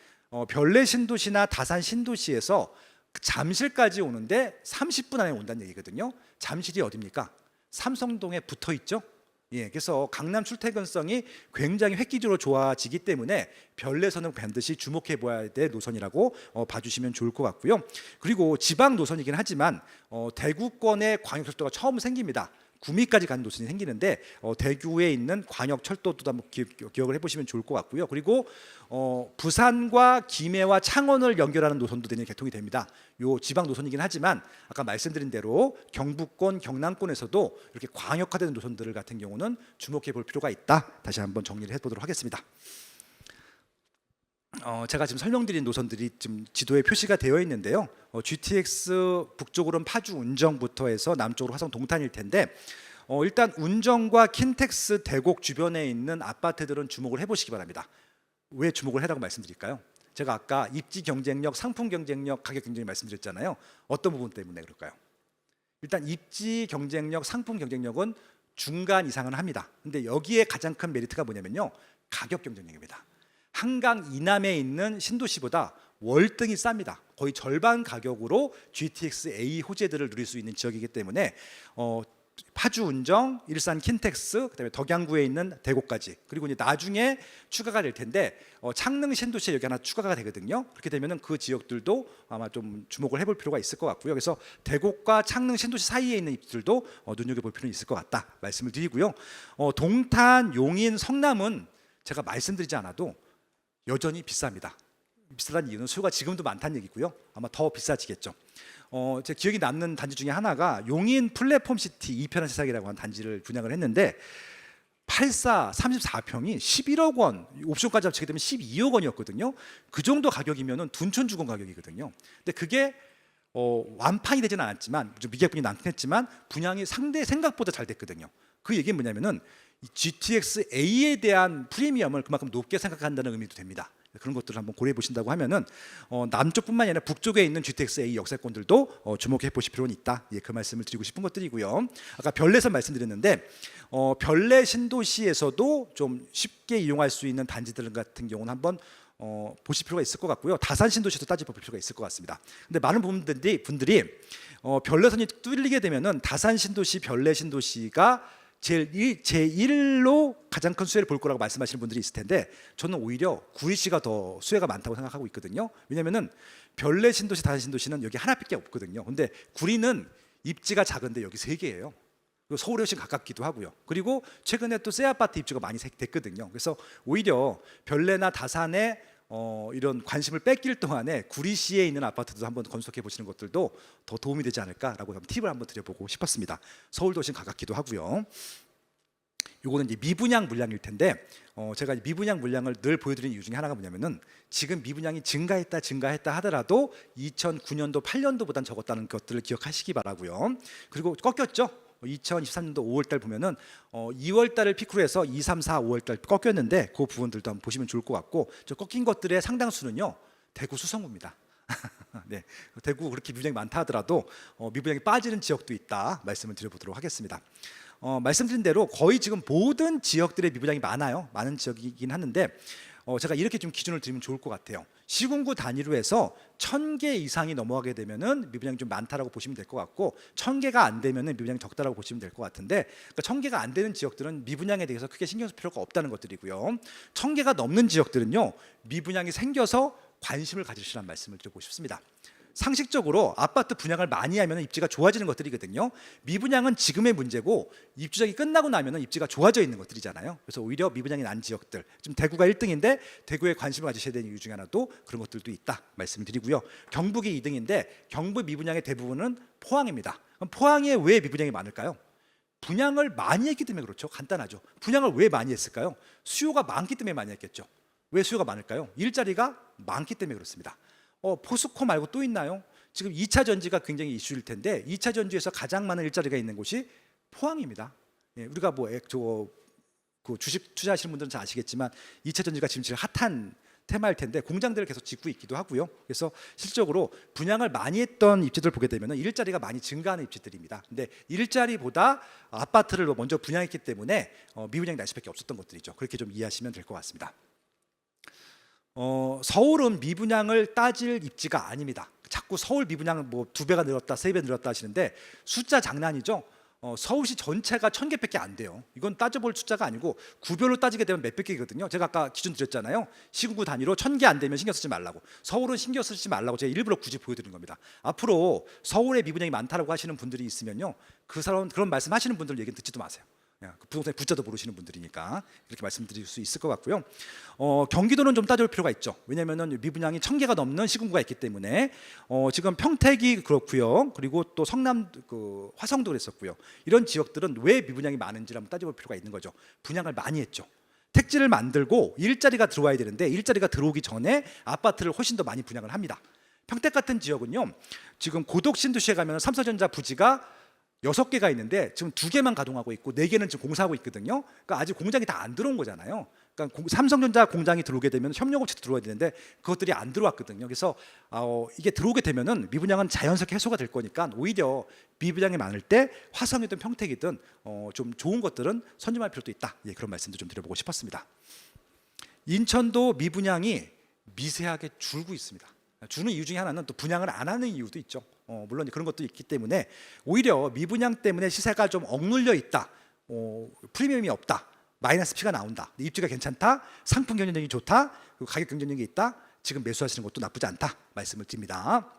별내 신도시나 다산 신도시에서 잠실까지 오는데 30분 안에 온다는 얘기거든요. 잠실이 어디입니까? 삼성동에 붙어 있죠. 예, 그래서 강남 출퇴근성이 굉장히 획기적으로 좋아지기 때문에 별내선은 반드시 주목해 봐야 될 노선이라고 봐주시면 좋을 것 같고요. 그리고 지방 노선이긴 하지만 대구권에 광역철도가 처음 생깁니다. 구미까지 가는 노선이 생기는데 대구에 있는 광역철도도 한번 기억을 해보시면 좋을 것 같고요. 그리고 부산과 김해와 창원을 연결하는 노선도 내년 개통이 됩니다. 요 지방 노선이긴 하지만 아까 말씀드린 대로 경북권, 경남권에서도 이렇게 광역화되는 노선들 같은 경우는 주목해 볼 필요가 있다. 다시 한번 정리를 해보도록 하겠습니다. 제가 지금 설명드린 노선들이 지금 지도에 표시가 되어 있는데요. GTX 북쪽으로는 파주 운정부터 해서 남쪽으로 화성 동탄일 텐데 일단 운정과 킨텍스 대곡 주변에 있는 아파트들은 주목을 해보시기 바랍니다. 왜 주목을 해라고 말씀드릴까요? 제가 아까 입지 경쟁력, 상품 경쟁력, 가격 경쟁력 말씀드렸잖아요. 어떤 부분 때문에 그럴까요? 일단 입지 경쟁력, 상품 경쟁력은 중간 이상은 합니다. 근데 여기에 가장 큰 메리트가 뭐냐면요, 가격 경쟁력입니다. 한강 이남에 있는 신도시보다 월등히 쌉니다. 거의 절반 가격으로 GTX A 호재들을 누릴 수 있는 지역이기 때문에 파주 운정, 일산 킨텍스, 그다음에 덕양구에 있는 대곡까지, 그리고 이제 나중에 추가가 될 텐데 창릉 신도시에 여기 하나 추가가 되거든요. 그렇게 되면은 그 지역들도 아마 좀 주목을 해볼 필요가 있을 것 같고요. 그래서 대곡과 창릉 신도시 사이에 있는 입지들도 눈여겨볼 필요는 있을 것 같다 말씀을 드리고요. 동탄, 용인, 성남은 제가 말씀드리지 않아도 여전히 비쌉니다. 비싸다는 이유는 수요가 지금도 많다는 얘기고요. 아마 더 비싸지겠죠. 제 기억이 남는 단지 중에 하나가 용인 플랫폼시티 이편한 세상이라고 하는 단지를 분양을 했는데 34평이 11억 원, 옵션까지 합치게 되면 12억 원이었거든요. 그 정도 가격이면은 둔촌 주공 가격이거든요. 근데 그게 완판이 되지는 않았지만, 좀 미계분이 남긴 했지만 분양이 상대 생각보다 잘 됐거든요. 그 얘기는 뭐냐면은 GTX A에 대한 프리미엄을 그만큼 높게 생각한다는 의미도 됩니다. 그런 것들을 한번 고려해 보신다고 하면은 남쪽뿐만이 아니라 북쪽에 있는 GTX A 역세권들도 주목해 보실 필요는 있다. 그 말씀을 드리고 싶은 것들이고요. 아까 별내선 말씀드렸는데 별내 신도시에서도 좀 쉽게 이용할 수 있는 단지들 같은 경우는 한번 보실 필요가 있을 것 같고요. 다산 신도시도 따져볼 필요가 있을 것 같습니다. 근데 많은 분들이 별내선이 뚫리게 되면은 다산 신도시, 별내 신도시가 제1로 가장 큰 수혜를 볼 거라고 말씀하시는 분들이 있을 텐데 저는 오히려 구리시가 더 수혜가 많다고 생각하고 있거든요. 왜냐면은 별내 신도시, 다산 신도시는 여기 하나밖에 없거든요. 근데 구리는 입지가 작은데 여기 3개예요. 서울에 훨씬 가깝기도 하고요. 그리고 최근에 또 새 아파트 입주가 많이 됐거든요. 그래서 오히려 별내나 다산에 이런 관심을 뺏길 동안에 구리시에 있는 아파트도 한번 건축해 보시는 것들도 더 도움이 되지 않을까라고 팁을 한번 드려보고 싶었습니다. 서울도 훨씬 가깝기도 하고요. 요거는 이제 미분양 물량일 텐데 제가 미분양 물량을 늘 보여드리는 이유 중에 하나가 뭐냐면은 지금 미분양이 증가했다 하더라도 2009년도 8년도보단 적었다는 것들을 기억하시기 바라고요. 그리고 꺾였죠. 2023년도 5월달 보면은 2월달을 피크로 해서 2, 3, 4, 5월달 꺾였는데 그 부분들도 한번 보시면 좋을 것 같고, 저 꺾인 것들의 상당수는요 대구 수성구입니다. 네, 대구 그렇게 미분양이 많다 하더라도 미분양이 빠지는 지역도 있다 말씀을 드려보도록 하겠습니다. 말씀드린 대로 거의 지금 모든 지역들의 미분양이 많은 지역이긴 하는데 제가 이렇게 좀 기준을 드리면 좋을 것 같아요. 시군구 단위로 해서 1000개 이상이 넘어가게 되면은 미분양이 좀 많다라고 보시면 될 것 같고, 1000개가 안 되면은 미분양이 적다라고 보시면 될 것 같은데, 그러니까 1000개가 안 되는 지역들은 미분양에 대해서 크게 신경 쓸 필요가 없다는 것들이고요. 1000개가 넘는 지역들은요 미분양이 생겨서 관심을 가지시라는 말씀을 드리고 싶습니다. 상식적으로 아파트 분양을 많이 하면 입지가 좋아지는 것들이거든요. 미분양은 지금의 문제고 입주작이 끝나고 나면 입지가 좋아져 있는 것들이잖아요. 그래서 오히려 미분양이 난 지역들, 지금 대구가 1등인데 대구에 관심을 가지셔야 되는 이유 중에 하나도 그런 것들도 있다 말씀을 드리고요. 경북이 2등인데 경북 미분양의 대부분은 포항입니다. 그럼 포항에 왜 미분양이 많을까요? 분양을 많이 했기 때문에 그렇죠. 간단하죠. 분양을 왜 많이 했을까요? 수요가 많기 때문에 많이 했겠죠. 왜 수요가 많을까요? 일자리가 많기 때문에 그렇습니다. 포스코 말고 또 있나요? 지금 2차 전지가 굉장히 이슈일 텐데 2차 전지에서 가장 많은 일자리가 있는 곳이 포항입니다. 우리가 그 주식 투자하시는 분들은 잘 아시겠지만 2차 전지가 지금 제일 핫한 테마일 텐데 공장들을 계속 짓고 있기도 하고요. 그래서 실적으로 분양을 많이 했던 입지들 보게 되면 일자리가 많이 증가하는 입지들입니다. 근데 일자리보다 아파트를 먼저 분양했기 때문에 미분양이 날 수밖에 없었던 것들이죠. 그렇게 좀 이해하시면 될 것 같습니다. 서울은 미분양을 따질 입지가 아닙니다. 자꾸 서울 미분양 뭐 2배가 늘었다, 3배 늘었다 하시는데 숫자 장난이죠. 서울시 전체가 1000개밖에 안 돼요. 이건 따져볼 숫자가 아니고 구별로 따지게 되면 몇백 개거든요. 제가 아까 기준 드렸잖아요. 시군구 단위로 1000개 안 되면 신경 쓰지 말라고. 서울은 신경 쓰지 말라고 제가 일부러 굳이 보여드리는 겁니다. 앞으로 서울에 미분양이 많다라고 하시는 분들이 있으면요, 그런 말씀하시는 분들 얘기는 듣지도 마세요. 부동산의 부자도 모르시는 분들이니까 그렇게 말씀드릴 수 있을 것 같고요. 경기도는 좀 따져볼 필요가 있죠. 왜냐하면 미분양이 1000개가 넘는 시군구가 있기 때문에 지금 평택이 그렇고요. 그리고 또 성남 화성도 그랬었고요. 이런 지역들은 왜 미분양이 많은지를 한번 따져볼 필요가 있는 거죠. 분양을 많이 했죠. 택지를 만들고 일자리가 들어와야 되는데 일자리가 들어오기 전에 아파트를 훨씬 더 많이 분양을 합니다. 평택 같은 지역은요, 지금 고덕 신도시에 가면 삼성전자 부지가 6개가 있는데 지금 2개만 가동하고 있고 4개는 지금 공사하고 있거든요. 그러니까 아직 공장이 다 안 들어온 거잖아요. 그러니까 삼성전자 공장이 들어오게 되면 협력업체도 들어와야 되는데 그것들이 안 들어왔거든요. 그래서 이게 들어오게 되면은 미분양은 자연스럽게 해소가 될 거니까 오히려 미분양이 많을 때 화성이든 평택이든 좀 좋은 것들은 선점할 필요도 있다. 예, 그런 말씀도 좀 드려보고 싶었습니다. 인천도 미분양이 미세하게 줄고 있습니다. 주는 이유 중에 하나는 또 분양을 안 하는 이유도 있죠. 물론 그런 것도 있기 때문에 오히려 미분양 때문에 시세가 좀 억눌려 있다. 프리미엄이 없다. 마이너스 P가 나온다. 입지가 괜찮다. 상품 경쟁력이 좋다. 그리고 가격 경쟁력이 있다. 지금 매수하시는 것도 나쁘지 않다. 말씀을 드립니다.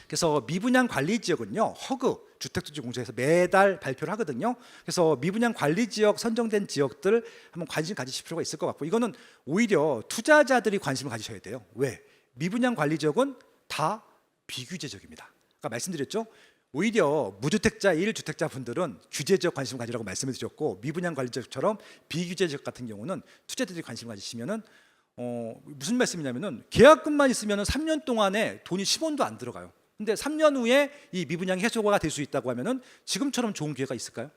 그래서 미분양 관리 지역은요, 허그 주택도시공사에서 매달 발표를 하거든요. 그래서 미분양 관리 지역 선정된 지역들 한번 관심 가지실 필요가 있을 것 같고, 이거는 오히려 투자자들이 관심을 가지셔야 돼요. 왜? 미분양 관리 지역은 다 비규제 지역입니다. 아까 말씀드렸죠. 오히려 무주택자 1주택자 분들은 규제 지역 관심 가지라고 말씀을 드렸고, 미분양 관리 지역처럼 비규제 지역 같은 경우는 투자자들이 관심 가지시면은 무슨 말씀이냐면은 계약금만 있으면은 3년 동안에 돈이 10원도 안 들어가요. 근데 3년 후에 이 미분양이 해소가 될 수 있다고 하면은 지금처럼 좋은 기회가 있을까요?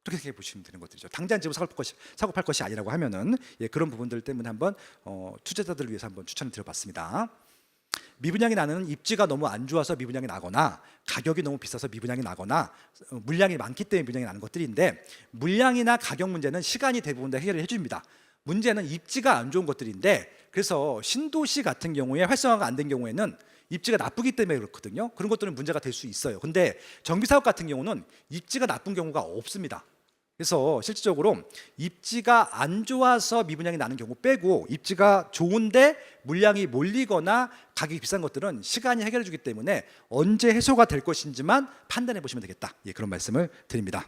그렇게 생각해 보시면 되는 것들이죠. 당장 집을 사고 팔 것이 아니라고 하면은, 예, 그런 부분들 때문에 한번 투자자들을 위해서 한번 추천을 드려봤습니다. 미분양이 나는 입지가 너무 안 좋아서 미분양이 나거나 가격이 너무 비싸서 미분양이 나거나 물량이 많기 때문에 미분양이 나는 것들인데, 물량이나 가격 문제는 시간이 대부분 다 해결을 해줍니다. 문제는 입지가 안 좋은 것들인데, 그래서 신도시 같은 경우에 활성화가 안 된 경우에는 입지가 나쁘기 때문에 그렇거든요. 그런 것들은 문제가 될 수 있어요. 근데 정비사업 같은 경우는 입지가 나쁜 경우가 없습니다. 그래서 실질적으로 입지가 안 좋아서 미분양이 나는 경우 빼고, 입지가 좋은데 물량이 몰리거나 가격이 비싼 것들은 시간이 해결해 주기 때문에 언제 해소가 될 것인지만 판단해 보시면 되겠다. 예, 그런 말씀을 드립니다.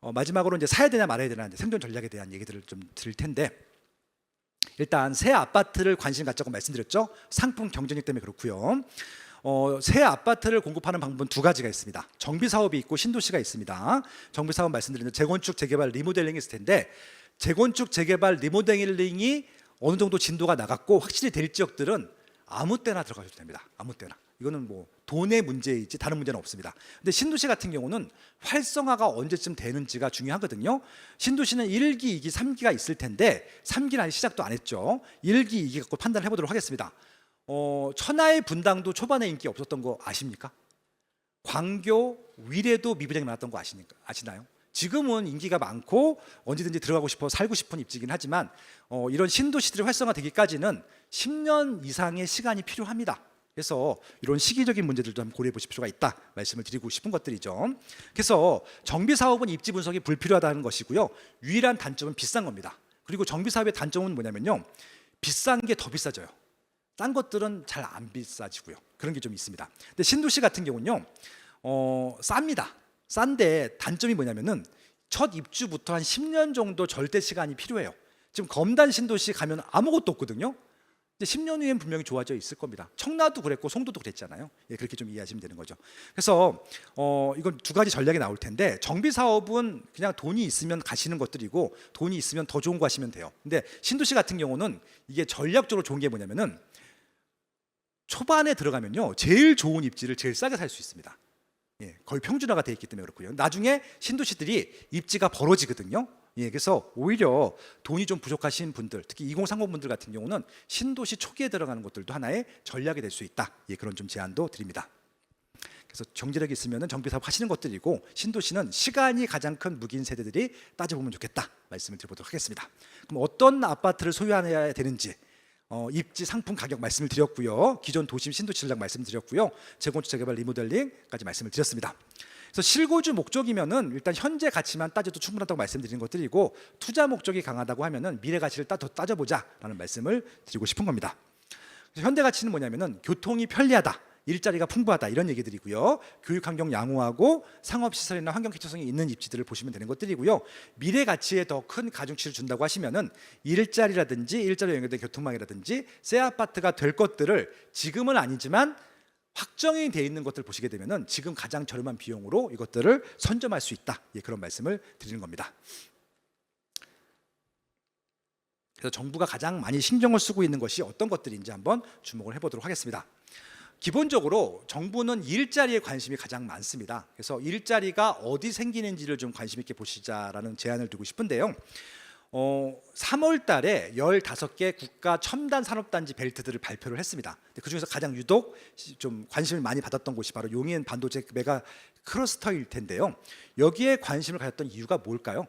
마지막으로 이제 사야 되냐 말아야 되냐 생존 전략에 대한 얘기들을 좀 드릴 텐데, 일단 새 아파트를 관심 갖자고 말씀드렸죠. 상품 경쟁력 때문에 그렇고요. 새 아파트를 공급하는 방법은 2가지가 있습니다. 정비 사업이 있고 신도시가 있습니다. 정비 사업 말씀드렸는데 재건축, 재개발, 리모델링이 있을 텐데, 재건축, 재개발, 리모델링이 어느 정도 진도가 나갔고 확실히 될 지역들은 아무 때나 들어가셔도 됩니다. 아무 때나. 이거는 뭐 돈의 문제이지 다른 문제는 없습니다. 근데 신도시 같은 경우는 활성화가 언제쯤 되는지가 중요하거든요. 신도시는 1기, 2기, 3기가 있을 텐데 3기는 아직 시작도 안 했죠. 1기, 2기 갖고 판단해 보도록 하겠습니다. 천하의 분당도 초반에 인기 없었던 거 아십니까? 광교, 위례도 미분양이 많았던 거 아시나요? 지금은 인기가 많고 언제든지 들어가고 싶어 살고 싶은 입지긴 하지만 이런 신도시들이 활성화되기까지는 10년 이상의 시간이 필요합니다. 그래서 이런 시기적인 문제들도 한번 고려해 보실 필요가 있다 말씀을 드리고 싶은 것들이죠. 그래서 정비 사업은 입지 분석이 불필요하다는 것이고요. 유일한 단점은 비싼 겁니다. 그리고 정비 사업의 단점은 뭐냐면요, 비싼 게 더 비싸져요. 딴 것들은 잘 안 비싸지고요. 그런 게 좀 있습니다. 근데 신도시 같은 경우는요, 쌉니다. 싼데 단점이 뭐냐면은 첫 입주부터 한 10년 정도 절대 시간이 필요해요. 지금 검단 신도시 가면 아무것도 없거든요. 근데 10년 후엔 분명히 좋아져 있을 겁니다. 청라도 그랬고 송도도 그랬잖아요. 예, 그렇게 좀 이해하시면 되는 거죠. 그래서 이건 2가지 전략이 나올 텐데, 정비 사업은 그냥 돈이 있으면 가시는 것들이고 돈이 있으면 더 좋은 거 하시면 돼요. 근데 신도시 같은 경우는 이게 전략적으로 좋은 게 뭐냐면은 초반에 들어가면요, 제일 좋은 입지를 제일 싸게 살 수 있습니다. 예, 거의 평준화가 되어 있기 때문에 그렇고요. 나중에 신도시들이 입지가 벌어지거든요. 예, 그래서 오히려 돈이 좀 부족하신 분들, 특히 2030 분들 같은 경우는 신도시 초기에 들어가는 것들도 하나의 전략이 될 수 있다. 예, 그런 좀 제안도 드립니다. 그래서 경제력이 있으면 정비 사업 하시는 것들이고, 신도시는 시간이 가장 큰 무기인 세대들이 따져보면 좋겠다 말씀을 드려보도록 하겠습니다. 그럼 어떤 아파트를 소유해야 되는지, 입지, 상품, 가격 말씀을 드렸고요. 기존 도심 신도시 전략 말씀드렸고요. 재건축, 재개발, 리모델링까지 말씀을 드렸습니다. 그래서 실거주 목적이면은 일단 현재 가치만 따져도 충분하다고 말씀드리는 것들이고, 투자 목적이 강하다고 하면은 미래 가치를 더 따져보자라는 말씀을 드리고 싶은 겁니다. 그래서 현대 가치는 뭐냐면은 교통이 편리하다, 일자리가 풍부하다, 이런 얘기들이고요. 교육 환경 양호하고 상업 시설이나 환경 쾌적성이 있는 입지들을 보시면 되는 것들이고요. 미래 가치에 더 큰 가중치를 준다고 하시면은 일자리라든지 일자리와 연결된 교통망이라든지 새 아파트가 될 것들을 지금은 아니지만 확정이 되어 있는 것들을 보시게 되면은 지금 가장 저렴한 비용으로 이것들을 선점할 수 있다. 예, 그런 말씀을 드리는 겁니다. 그래서 정부가 가장 많이 신경을 쓰고 있는 것이 어떤 것들인지 한번 주목을 해보도록 하겠습니다. 기본적으로 정부는 일자리에 관심이 가장 많습니다. 그래서 일자리가 어디 생기는지를 좀 관심 있게 보시자라는 제안을 드리고 싶은데요. 3월 달에 15개 국가 첨단 산업단지 벨트들을 발표를 했습니다. 그중에서 가장 유독 좀 관심을 많이 받았던 곳이 바로 용인 반도체 메가 클러스터일 텐데요. 여기에 관심을 가졌던 이유가 뭘까요?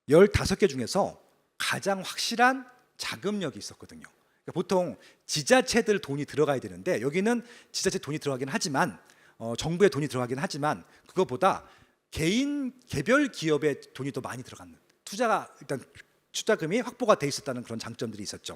15개 중에서 가장 확실한 자금력이 있었거든요. 그러니까 보통 지자체들 돈이 들어가야 되는데 여기는 지자체 돈이 들어가긴 하지만 정부의 돈이 들어가긴 하지만 그것보다 개별 기업의 돈이 더 많이 들어가는 투자가 일단 투자금이 확보가 돼 있었다는 그런 장점들이 있었죠.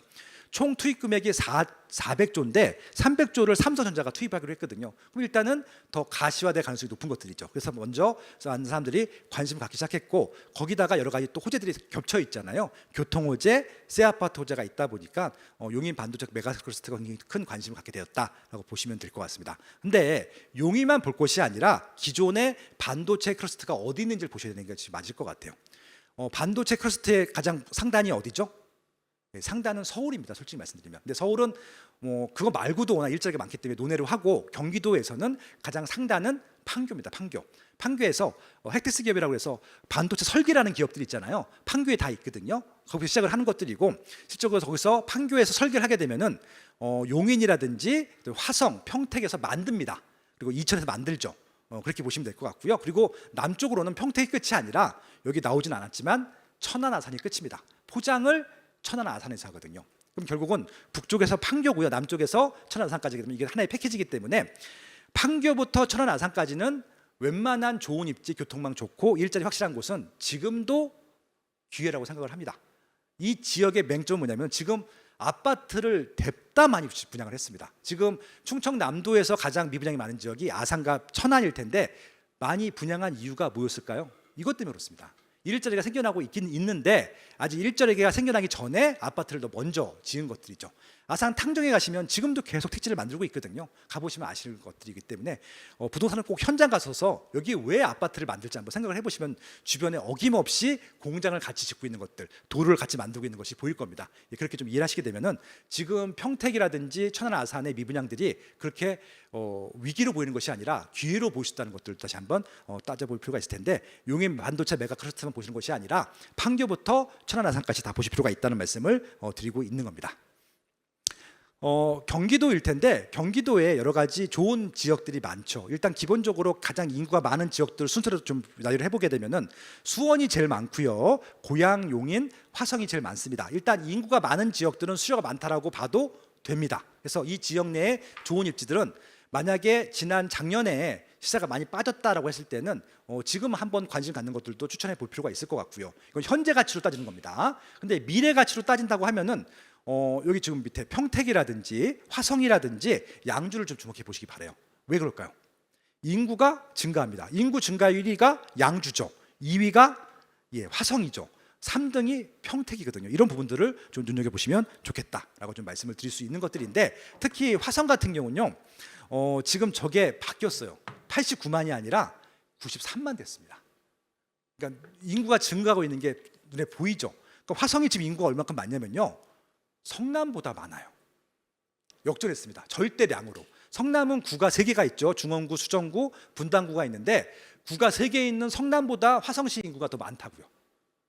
총 투입 금액이 400조인데 300조를 삼성전자가 투입하기로 했거든요. 그럼 일단은 더 가시화될 가능성이 높은 것들이죠. 그래서 먼저 많은 사람들이 관심을 갖기 시작했고 거기다가 여러 가지 또 호재들이 겹쳐 있잖아요. 교통 호재, 새 아파트 호재가 있다 보니까 용인 반도체 메가클러스터가 굉장히 큰 관심을 갖게 되었다라고 보시면 될 것 같습니다. 근데 용인만 볼 것이 아니라 기존의 반도체 클러스터가 어디 있는지를 보셔야 되는 게 맞을 것 같아요. 반도체 클러스터의 가장 상단이 어디죠? 네, 상단은 서울입니다. 솔직히 말씀드리면. 근데 서울은 그거 말고도 워낙 일자리가 많기 때문에 논외로 하고 경기도에서는 가장 상단은 판교입니다. 판교에서 헥테스 기업이라고 해서 반도체 설계라는 기업들이 있잖아요. 판교에 다 있거든요. 거기서 시작을 하는 것들이고 실적으로 거기서 판교에서 설계를 하게 되면은 용인이라든지 화성, 평택에서 만듭니다. 그리고 이천에서 만들죠. 그렇게 보시면 될 것 같고요. 그리고 남쪽으로는 평택이 끝이 아니라 여기 나오진 않았지만 천안 아산이 끝입니다. 포장을 천안 아산에서 하거든요. 그럼 결국은 북쪽에서 판교고요. 남쪽에서 천안 아산까지 그러면 이게 하나의 패키지이기 때문에 판교부터 천안 아산까지는 웬만한 좋은 입지, 교통망 좋고 일자리 확실한 곳은 지금도 기회라고 생각을 합니다. 이 지역의 맹점은 뭐냐면 지금 아파트를 뎁다 많이 분양을 했습니다. 지금 충청남도에서 가장 미분양이 많은 지역이 아산과 천안일 텐데 많이 분양한 이유가 뭐였을까요? 이것 때문에 그렇습니다. 일자리가 생겨나고 있긴 있는데 아직 일자리가 생겨나기 전에 아파트를 더 먼저 지은 것들이죠. 아산 탕정에 가시면 지금도 계속 택지를 만들고 있거든요. 가보시면 아실 것들이기 때문에 부동산을 꼭 현장 가서서 여기 왜 아파트를 만들지 한번 생각을 해보시면 주변에 어김없이 공장을 같이 짓고 있는 것들, 도로를 같이 만들고 있는 것이 보일 겁니다. 그렇게 좀 이해하시게 되면은 지금 평택이라든지 천안 아산의 미분양들이 그렇게 위기로 보이는 것이 아니라 기회로 보일 수 있다는 것들을 다시 한번 따져볼 필요가 있을 텐데 용인 반도체 메가 클러스터만 보시는 것이 아니라 판교부터 천안 아산까지 다 보실 필요가 있다는 말씀을 드리고 있는 겁니다. 경기도일 텐데 경기도에 여러 가지 좋은 지역들이 많죠. 일단 기본적으로 가장 인구가 많은 지역들 순서로 좀 나열을 해보게 되면은 수원이 제일 많고요. 고양, 용인, 화성이 제일 많습니다. 일단 인구가 많은 지역들은 수요가 많다라고 봐도 됩니다. 그래서 이 지역 내에 좋은 입지들은 만약에 지난 작년에 시세가 많이 빠졌다라고 했을 때는 지금 한번 관심 갖는 것들도 추천해 볼 필요가 있을 것 같고요. 이건 현재 가치로 따지는 겁니다. 근데 미래 가치로 따진다고 하면은 여기 지금 밑에 평택이라든지 화성이라든지 양주를 좀 주목해 보시기 바라요. 왜 그럴까요? 인구가 증가합니다. 인구 증가 1위가 양주죠. 2위가 화성이죠. 3등이 평택이거든요. 이런 부분들을 좀 눈여겨보시면 좋겠다라고 좀 말씀을 드릴 수 있는 것들인데 특히 화성 같은 경우는요. 지금 저게 바뀌었어요. 89만이 아니라 93만 됐습니다. 그러니까 인구가 증가하고 있는 게 눈에 보이죠. 그러니까 화성이 지금 인구가 얼마큼 많냐면요. 성남보다 많아요. 역전했습니다. 절대량으로. 성남은 구가 3개가 있죠. 중원구, 수정구, 분당구가 있는데 구가 3개 있는 성남보다 화성시 인구가 더 많다고요.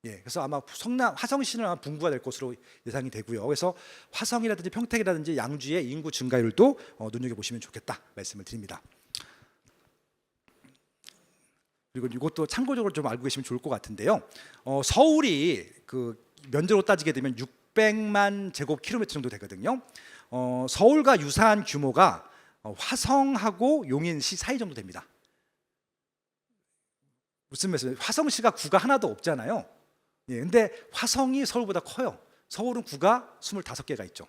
그래서 아마 화성시는 아마 분구가 될 것으로 예상이 되고요. 그래서 화성이라든지 평택이라든지 양주의 인구 증가율도 눈여겨보시면 좋겠다 말씀을 드립니다. 그리고 이것도 참고적으로 좀 알고 계시면 좋을 것 같은데요. 서울이 그 면적으로 따지게 되면 600만 제곱킬로미터 정도 되거든요. 서울과 유사한 규모가 화성하고 용인시 사이 정도 됩니다. 무슨 말씀이에요? 화성시가 구가 하나도 없잖아요. 근데 화성이 서울보다 커요. 서울은 구가 25개가 있죠.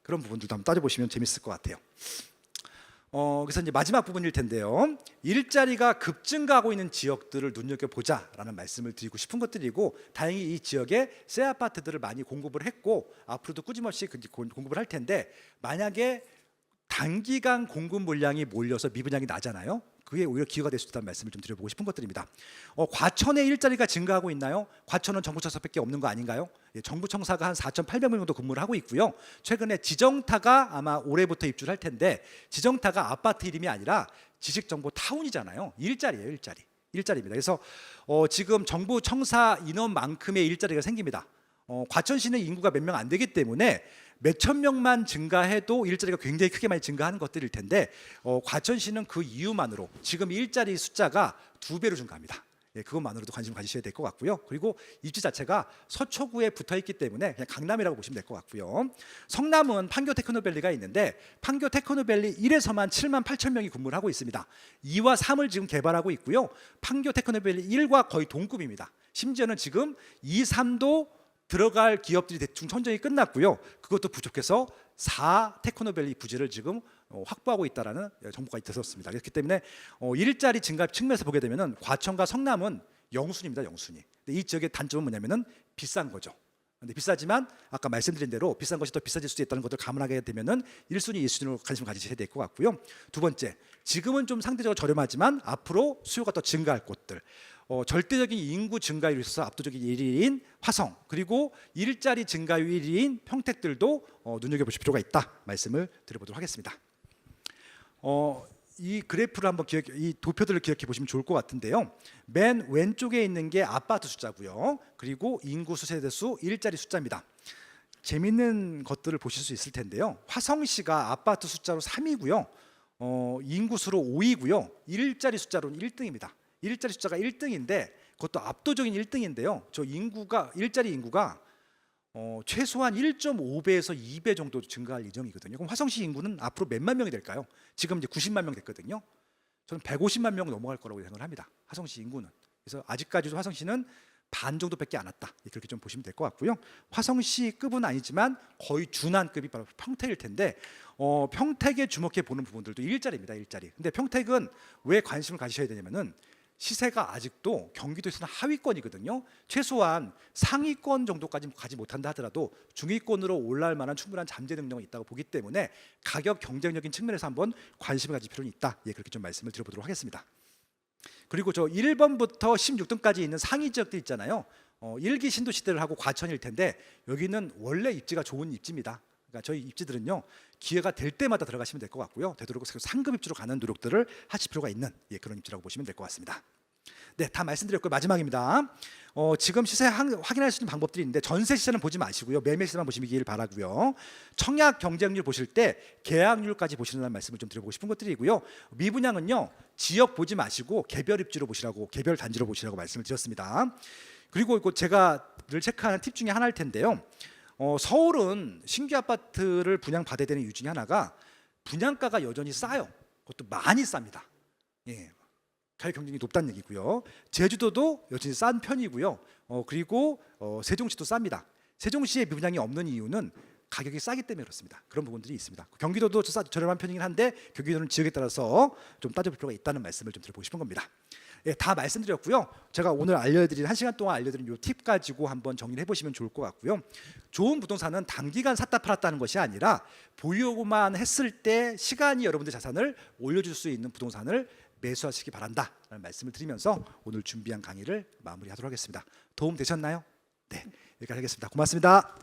그런 부분들도 한번 따져보시면 재밌을 것 같아요. 그래서 이제 마지막 부분일 텐데요. 일자리가 급증가하고 있는 지역들을 눈여겨보자라는 말씀을 드리고 싶은 것들이고 다행히 이 지역에 새 아파트들을 많이 공급을 했고 앞으로도 꾸준히 공급을 할 텐데 만약에 단기간 공급 물량이 몰려서 미분양이 나잖아요. 그게 오히려 기회가 될 수 있다는 말씀을 좀 드려보고 싶은 것들입니다. 과천의 일자리가 증가하고 있나요? 과천은 정부청사밖에 없는 거 아닌가요? 예, 정부청사가 한 4,800명 정도 근무를 하고 있고요. 최근에 지정타가 아마 올해부터 입주를 할 텐데 지정타가 아파트 이름이 아니라 지식정보타운이잖아요. 일자리예요, 일자리. 일자리입니다. 그래서 지금 정부청사 인원만큼의 일자리가 생깁니다. 과천시는 인구가 몇 명 안 되기 때문에 몇천 명만 증가해도 일자리가 굉장히 크게 많이 증가하는 것들일 텐데 과천시는 그 이유만으로 지금 일자리 숫자가 2배로 증가합니다. 예, 그것만으로도 관심 가지셔야 될 것 같고요. 그리고 입지 자체가 서초구에 붙어 있기 때문에 그냥 강남이라고 보시면 될 것 같고요. 성남은 판교 테크노밸리가 있는데 판교 테크노밸리 1에서만 7만 8천 명이 근무를 하고 있습니다. 2와 3을 지금 개발하고 있고요. 판교 테크노밸리 1과 거의 동급입니다. 심지어는 지금 2, 3도 들어갈 기업들이 대충 선정이 끝났고요. 그것도 부족해서 4 테크노밸리 부지를 지금 확보하고 있다라는 정보가 있었습니다. 그렇기 때문에 일자리 증가 측면에서 보게 되면은 과천과 성남은 영순입니다. 영순이. 근데 이 지역의 단점은 뭐냐면은 비싼 거죠. 근데 비싸지만 아까 말씀드린 대로 비싼 것이 더 비싸질 수도 있다는 것을 감안하게 되면은 1순위, 2순위로 관심을 가지셔야 될 것 같고요. 두 번째, 지금은 좀 상대적으로 저렴하지만 앞으로 수요가 더 증가할 곳들. 절대적인 인구 증가율에 있어서 압도적인 1위인 화성, 그리고 일자리 증가율 1위인 평택들도 눈여겨보실 필요가 있다 말씀을 드려보도록 하겠습니다. 이 그래프를 한번 이 도표들을 기억해 보시면 좋을 것 같은데요. 맨 왼쪽에 있는 게 아파트 숫자고요. 그리고 인구 수세대수, 일자리 숫자입니다. 재밌는 것들을 보실 수 있을 텐데요. 화성시가 아파트 숫자로 3위고요. 인구수로 5위고요. 일자리 숫자로는 1등입니다. 일자리 숫자가 1등인데 그것도 압도적인 1등인데요. 저 인구가 일자리 인구가 최소한 1.5배에서 2배 정도 증가할 예정이거든요. 그럼 화성시 인구는 앞으로 몇만 명이 될까요? 지금 이제 90만 명 됐거든요. 저는 150만 명 넘어갈 거라고 생각을 합니다. 화성시 인구는. 그래서 아직까지도 화성시는 반 정도밖에 안 왔다. 그렇게 좀 보시면 될 것 같고요. 화성시급은 아니지만 거의 준한급이 바로 평택일 텐데 평택에 주목해 보는 부분들도 일자리입니다. 일자리. 근데 평택은 왜 관심을 가지셔야 되냐면은 시세가 아직도 경기도에서는 하위권이거든요. 최소한 상위권 정도까지 가지 못한다 하더라도 중위권으로 올라올 만한 충분한 잠재 능력이 있다고 보기 때문에 가격 경쟁력인 측면에서 한번 관심을 가질 필요는 있다. 예, 그렇게 좀 말씀을 드려보도록 하겠습니다. 그리고 저 1번부터 16등까지 있는 상위 지역들 있잖아요. 1기 신도시대를 하고 과천일 텐데 여기는 원래 입지가 좋은 입지입니다. 그러니까 저희 입지들은요 기회가 될 때마다 들어가시면 될 것 같고요. 되도록 상급 입지로 가는 노력들을 하실 필요가 있는 그런 입지라고 보시면 될 것 같습니다. 네, 다 말씀드렸고요. 마지막입니다. 지금 시세 확인할 수 있는 방법들이 있는데 전세 시세는 보지 마시고요. 매매 시세만 보시길 바라고요. 청약 경쟁률 보실 때 계약률까지 보시는 말씀을 좀 드려보고 싶은 것들이고요. 미분양은요 지역 보지 마시고 개별 입지로 보시라고, 개별 단지로 보시라고 말씀을 드렸습니다. 그리고 제가 늘 체크하는 팁 중에 하나일 텐데요. 서울은 신규 아파트를 분양받아야 되는 이유 중에 하나가 분양가가 여전히 싸요. 그것도 많이 쌉니다. 예, 가격 경쟁이 높다는 얘기고요. 제주도도 여전히 싼 편이고요. 그리고 세종시도 쌉니다. 세종시에 미분양이 없는 이유는 가격이 싸기 때문에 그렇습니다. 그런 부분들이 있습니다. 경기도도 저렴한 편이긴 한데 경기도는 지역에 따라서 좀 따져볼 필요가 있다는 말씀을 좀 드려보고 싶은 겁니다. 예, 다 말씀드렸고요. 제가 오늘 알려드린 1시간 동안 알려드린 이 팁 가지고 한번 정리를 해보시면 좋을 것 같고요. 좋은 부동산은 단기간 샀다 팔았다는 것이 아니라 보유만 했을 때 시간이 여러분들 자산을 올려줄 수 있는 부동산을 매수하시기 바란다라는 말씀을 드리면서 오늘 준비한 강의를 마무리하도록 하겠습니다. 도움 되셨나요? 네, 여기까지 하겠습니다. 고맙습니다.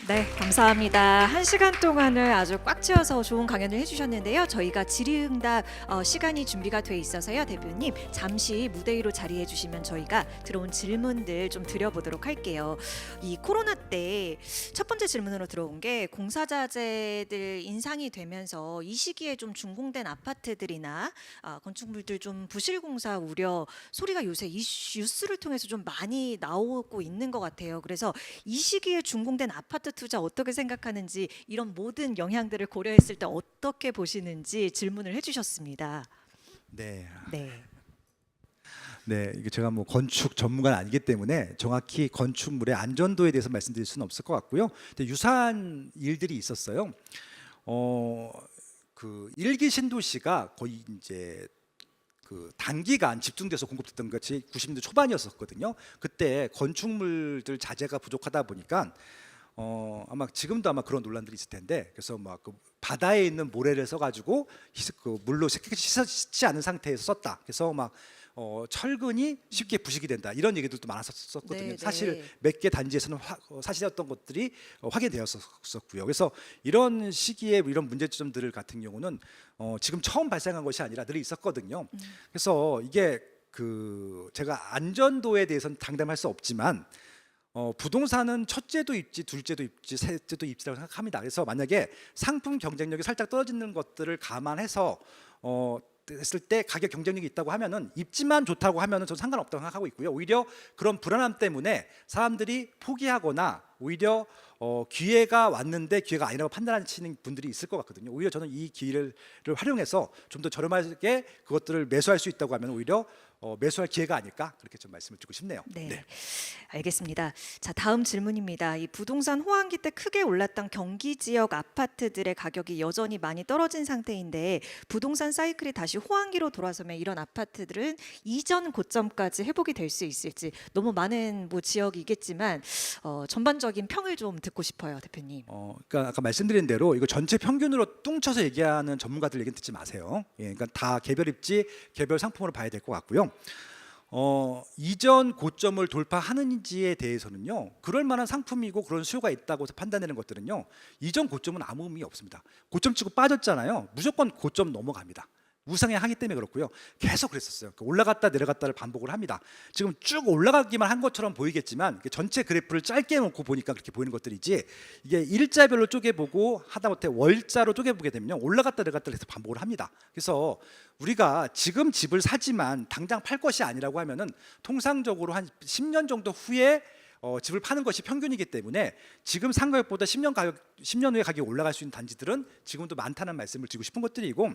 네, 감사합니다. 1시간 동안을 아주 꽉 채워서 좋은 강연을 해주셨는데요. 저희가 질의응답 시간이 준비가 돼 있어서요. 대표님 잠시 무대 위로 자리해 주시면 저희가 들어온 질문들 좀 드려보도록 할게요. 이 코로나 때 첫 번째 질문으로 들어온 게 공사자재들 인상이 되면서 이 시기에 좀 준공된 아파트들이나 건축물들 좀 부실공사 우려 소리가 요새 뉴스를 통해서 좀 많이 나오고 있는 것 같아요. 그래서 이 시기에 준공된 아파트 투자 어떻게 생각하는지 이런 모든 영향들을 고려했을 때 어떻게 보시는지 질문을 해주셨습니다. 네. 네. 네, 이게 제가 뭐 건축 전문가는 아니기 때문에 정확히 건축물의 안전도에 대해서 말씀드릴 수는 없을 것 같고요. 근데 유사한 일들이 있었어요. 그 1기 신도시가 거의 이제 그 단기간 집중돼서 공급됐던 것이 90년대 초반이었었거든요. 그때 건축물들 자재가 부족하다 보니까 아마 지금도 아마 그런 논란들이 있을 텐데, 그래서 막 그 바다에 있는 모래를 써가지고 그 물로 씻지 않은 상태에서 썼다. 그래서 막 철근이 쉽게 부식이 된다, 이런 얘기들도 많았었거든요. 네, 사실 네. 몇 개 단지에서는 사실이었던 것들이 확인되었었고요. 그래서 이런 시기에 이런 문제점들 같은 경우는 지금 처음 발생한 것이 아니라 늘 있었거든요. 그래서 이게 그 제가 안전도에 대해서는 장담할 수 없지만 부동산은 첫째도 입지, 둘째도 입지, 셋째도 입지라고 생각합니다. 그래서 만약에 상품 경쟁력이 살짝 떨어지는 것들을 감안해서 했을 때 가격 경쟁력이 있다고 하면은 입지만 좋다고 하면은 저는 상관없다고 생각하고 있고요. 오히려 그런 불안함 때문에 사람들이 포기하거나 오히려 기회가 왔는데 기회가 아니라고 판단하시는 분들이 있을 것 같거든요. 오히려 저는 이 기회를 활용해서 좀 더 저렴하게 그것들을 매수할 수 있다고 하면 오히려 매수할 기회가 아닐까, 그렇게 좀 말씀을 드리고 싶네요. 네. 알겠습니다. 자, 다음 질문입니다. 이 부동산 호황기 때 크게 올랐던 경기 지역 아파트들의 가격이 여전히 많이 떨어진 상태인데 부동산 사이클이 다시 호황기로 돌아서면 이런 아파트들은 이전 고점까지 회복이 될 수 있을지, 너무 많은 뭐 지역이겠지만 전반적인 평을 좀 듣고 싶어요, 대표님. 그러니까 아까 말씀드린 대로 이거 전체 평균으로 뚱쳐서 얘기하는 전문가들 얘기는 듣지 마세요. 예, 그러니까 다 개별 입지, 개별 상품으로 봐야 될 것 같고요. 이전 고점을 돌파하는지에 대해서는요, 그럴 만한 상품이고 그런 수요가 있다고 해서 판단되는 것들은요, 이전 고점은 아무 의미 없습니다. 고점 치고 빠졌잖아요. 무조건 고점 넘어갑니다. 우상향 하기 때문에 그렇고요. 계속 그랬었어요. 올라갔다 내려갔다를 반복을 합니다. 지금 쭉 올라가기만 한 것처럼 보이겠지만 전체 그래프를 짧게 놓고 보니까 그렇게 보이는 것들이지, 이게 일자별로 쪼개보고 하다못해 월자로 쪼개보게 되면 올라갔다 내려갔다 해서 반복을 합니다. 그래서 우리가 지금 집을 사지만 당장 팔 것이 아니라고 하면은 통상적으로 한 10년 정도 후에 집을 파는 것이 평균이기 때문에 지금 산 가격보다 10년 후에 가격이 올라갈 수 있는 단지들은 지금도 많다는 말씀을 드리고 싶은 것들이고,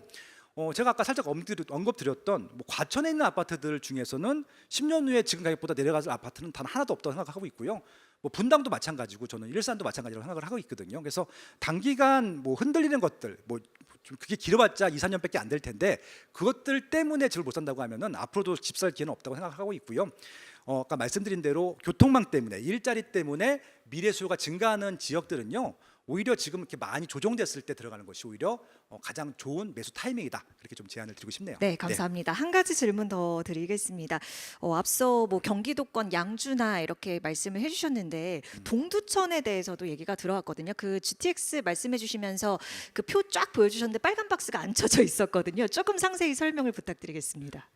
제가 아까 살짝 언급드렸던 뭐 과천에 있는 아파트들 중에서는 10년 후에 지금 가격보다 내려갈 아파트는 단 하나도 없다고 생각하고 있고요. 뭐 분당도 마찬가지고 저는 일산도 마찬가지라고 생각을 하고 있거든요. 그래서 단기간 뭐 흔들리는 것들, 뭐 좀 그게 길어봤자 2, 4년밖에 안 될 텐데 그것들 때문에 집을 못 산다고 하면은 앞으로도 집 살 기회는 없다고 생각하고 있고요. 아까 말씀드린 대로 교통망 때문에, 일자리 때문에 미래 수요가 증가하는 지역들은요, 오히려 지금 이렇게 많이 조정됐을 때 들어가는 것이 오히려 가장 좋은 매수 타이밍이다, 그렇게 좀 제안을 드리고 싶네요. 네, 감사합니다. 한 가지 질문 더 드리겠습니다. 앞서 뭐 경기도권 양주나 이렇게 말씀을 해주셨는데 동두천에 대해서도 얘기가 들어왔거든요. 그 GTX 말씀해 주시면서 그 표 쫙 보여주셨는데 빨간 박스가 안 쳐져 있었거든요. 조금 상세히 설명을 부탁드리겠습니다.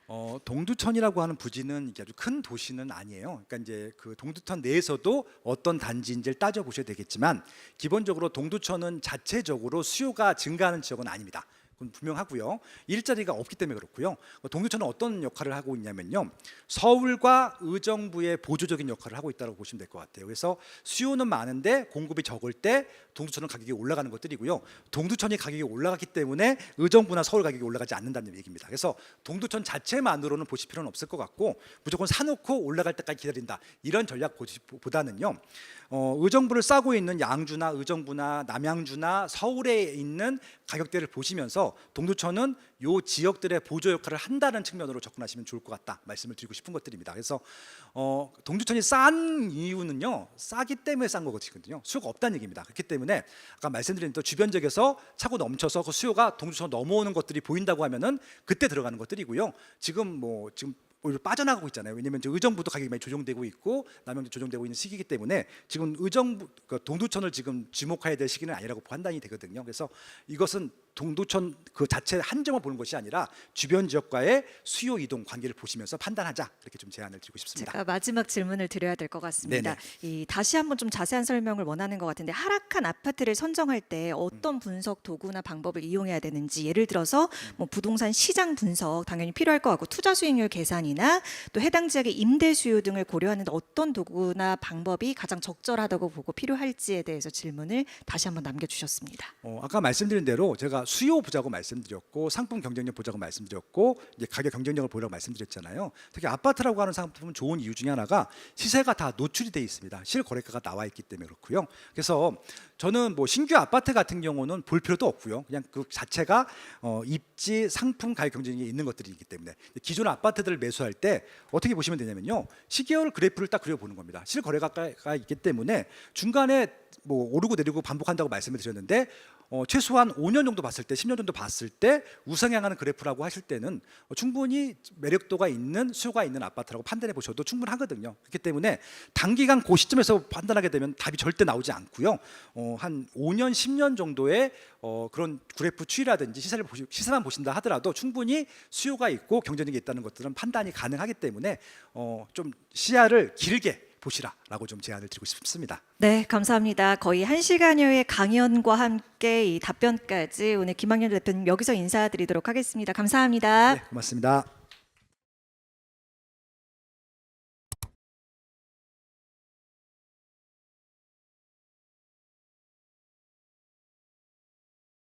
동두천이라고 하는 부지는 이게 아주 큰 도시는 아니에요. 그러니까 이제 그 동두천 내에서도 어떤 단지인지를 따져 보셔야 되겠지만, 기본적으로 동두천은 자체적으로 수요가 증가하는 지역은 아닙니다. 그건 분명하고요. 일자리가 없기 때문에 그렇고요. 동두천은 어떤 역할을 하고 있냐면요, 서울과 의정부의 보조적인 역할을 하고 있다고 보시면 될 것 같아요. 그래서 수요는 많은데 공급이 적을 때 동두천은 가격이 올라가는 것들이고요. 동두천이 가격이 올라갔기 때문에 의정부나 서울 가격이 올라가지 않는다는 얘기입니다. 그래서 동두천 자체만으로는 보실 필요는 없을 것 같고, 무조건 사놓고 올라갈 때까지 기다린다, 이런 전략보다는요, 의정부를 싸고 있는 양주나 의정부나 남양주나 서울에 있는 가격대를 보시면서 동두천은 요 지역들의 보조 역할을 한다는 측면으로 접근하시면 좋을 것 같다, 말씀을 드리고 싶은 것들입니다. 그래서 동두천이 싼 이유는요, 싸기 때문에 싼 거거든요. 수요가 없다는 얘기입니다. 그렇기 때문에 아까 말씀드린 또 주변 지역에서 차고 넘쳐서 그 수요가 동두천 넘어오는 것들이 보인다고 하면은 그때 들어가는 것들이고요. 지금 오히려 빠져나가고 있잖아요. 왜냐하면 이제 의정부도 가격이 많이 조정되고 있고 남양도 조정되고 있는 시기이기 때문에 지금 동두천을 지금 주목해야 될 시기는 아니라고 판단이 되거든요. 그래서 이것은 동두천 그 자체 한정을 보는 것이 아니라 주변 지역과의 수요 이동 관계를 보시면서 판단하자, 그렇게 좀 제안을 드리고 싶습니다. 제가 마지막 질문을 드려야 될 것 같습니다. 다시 한번 좀 자세한 설명을 원하는 것 같은데, 하락한 아파트를 선정할 때 어떤 분석 도구나 방법을 이용해야 되는지, 예를 들어서 뭐 부동산 시장 분석 당연히 필요할 것 같고, 투자 수익률 계산이나 또 해당 지역의 임대 수요 등을 고려하는 어떤 도구나 방법이 가장 적절하다고 보고 필요할지에 대해서 질문을 다시 한번 남겨주셨습니다. 아까 말씀드린 대로 제가 수요 보자고 말씀드렸고, 상품 경쟁력 보자고 말씀드렸고, 이제 가격 경쟁력을 보라고 말씀드렸잖아요. 특히 아파트라고 하는 상품은 좋은 이유 중에 하나가 시세가 다 노출이 돼 있습니다. 실거래가가 나와 있기 때문에 그렇고요. 그래서 저는 뭐 신규 아파트 같은 경우는 볼 필요도 없고요. 그냥 그 자체가 입지 상품 가격 경쟁력이 있는 것들이기 때문에, 기존 아파트들을 매수할 때 어떻게 보시면 되냐면요, 시계열 그래프를 딱 그려보는 겁니다. 실거래가가 있기 때문에 중간에 뭐 오르고 내리고 반복한다고 말씀을 드렸는데 최소한 5년 정도 봤을 때 10년 정도 봤을 때 우상향하는 그래프라고 하실 때는 충분히 매력도가 있는 수요가 있는 아파트라고 판단해 보셔도 충분하거든요. 그렇기 때문에 단기간 그 시점에서 판단하게 되면 답이 절대 나오지 않고요. 한 5년 10년 정도의 그런 그래프 추이라든지 시세만 보신다 하더라도 충분히 수요가 있고 경쟁력이 있다는 것들은 판단이 가능하기 때문에 좀 시야를 길게 보시라라고 좀 제안을 드리고 싶습니다. 네, 감사합니다. 거의 1시간여의 강연과 함께 이 답변까지 오늘 김학년 대표님 여기서 인사드리도록 하겠습니다. 감사합니다. 네, 고맙습니다.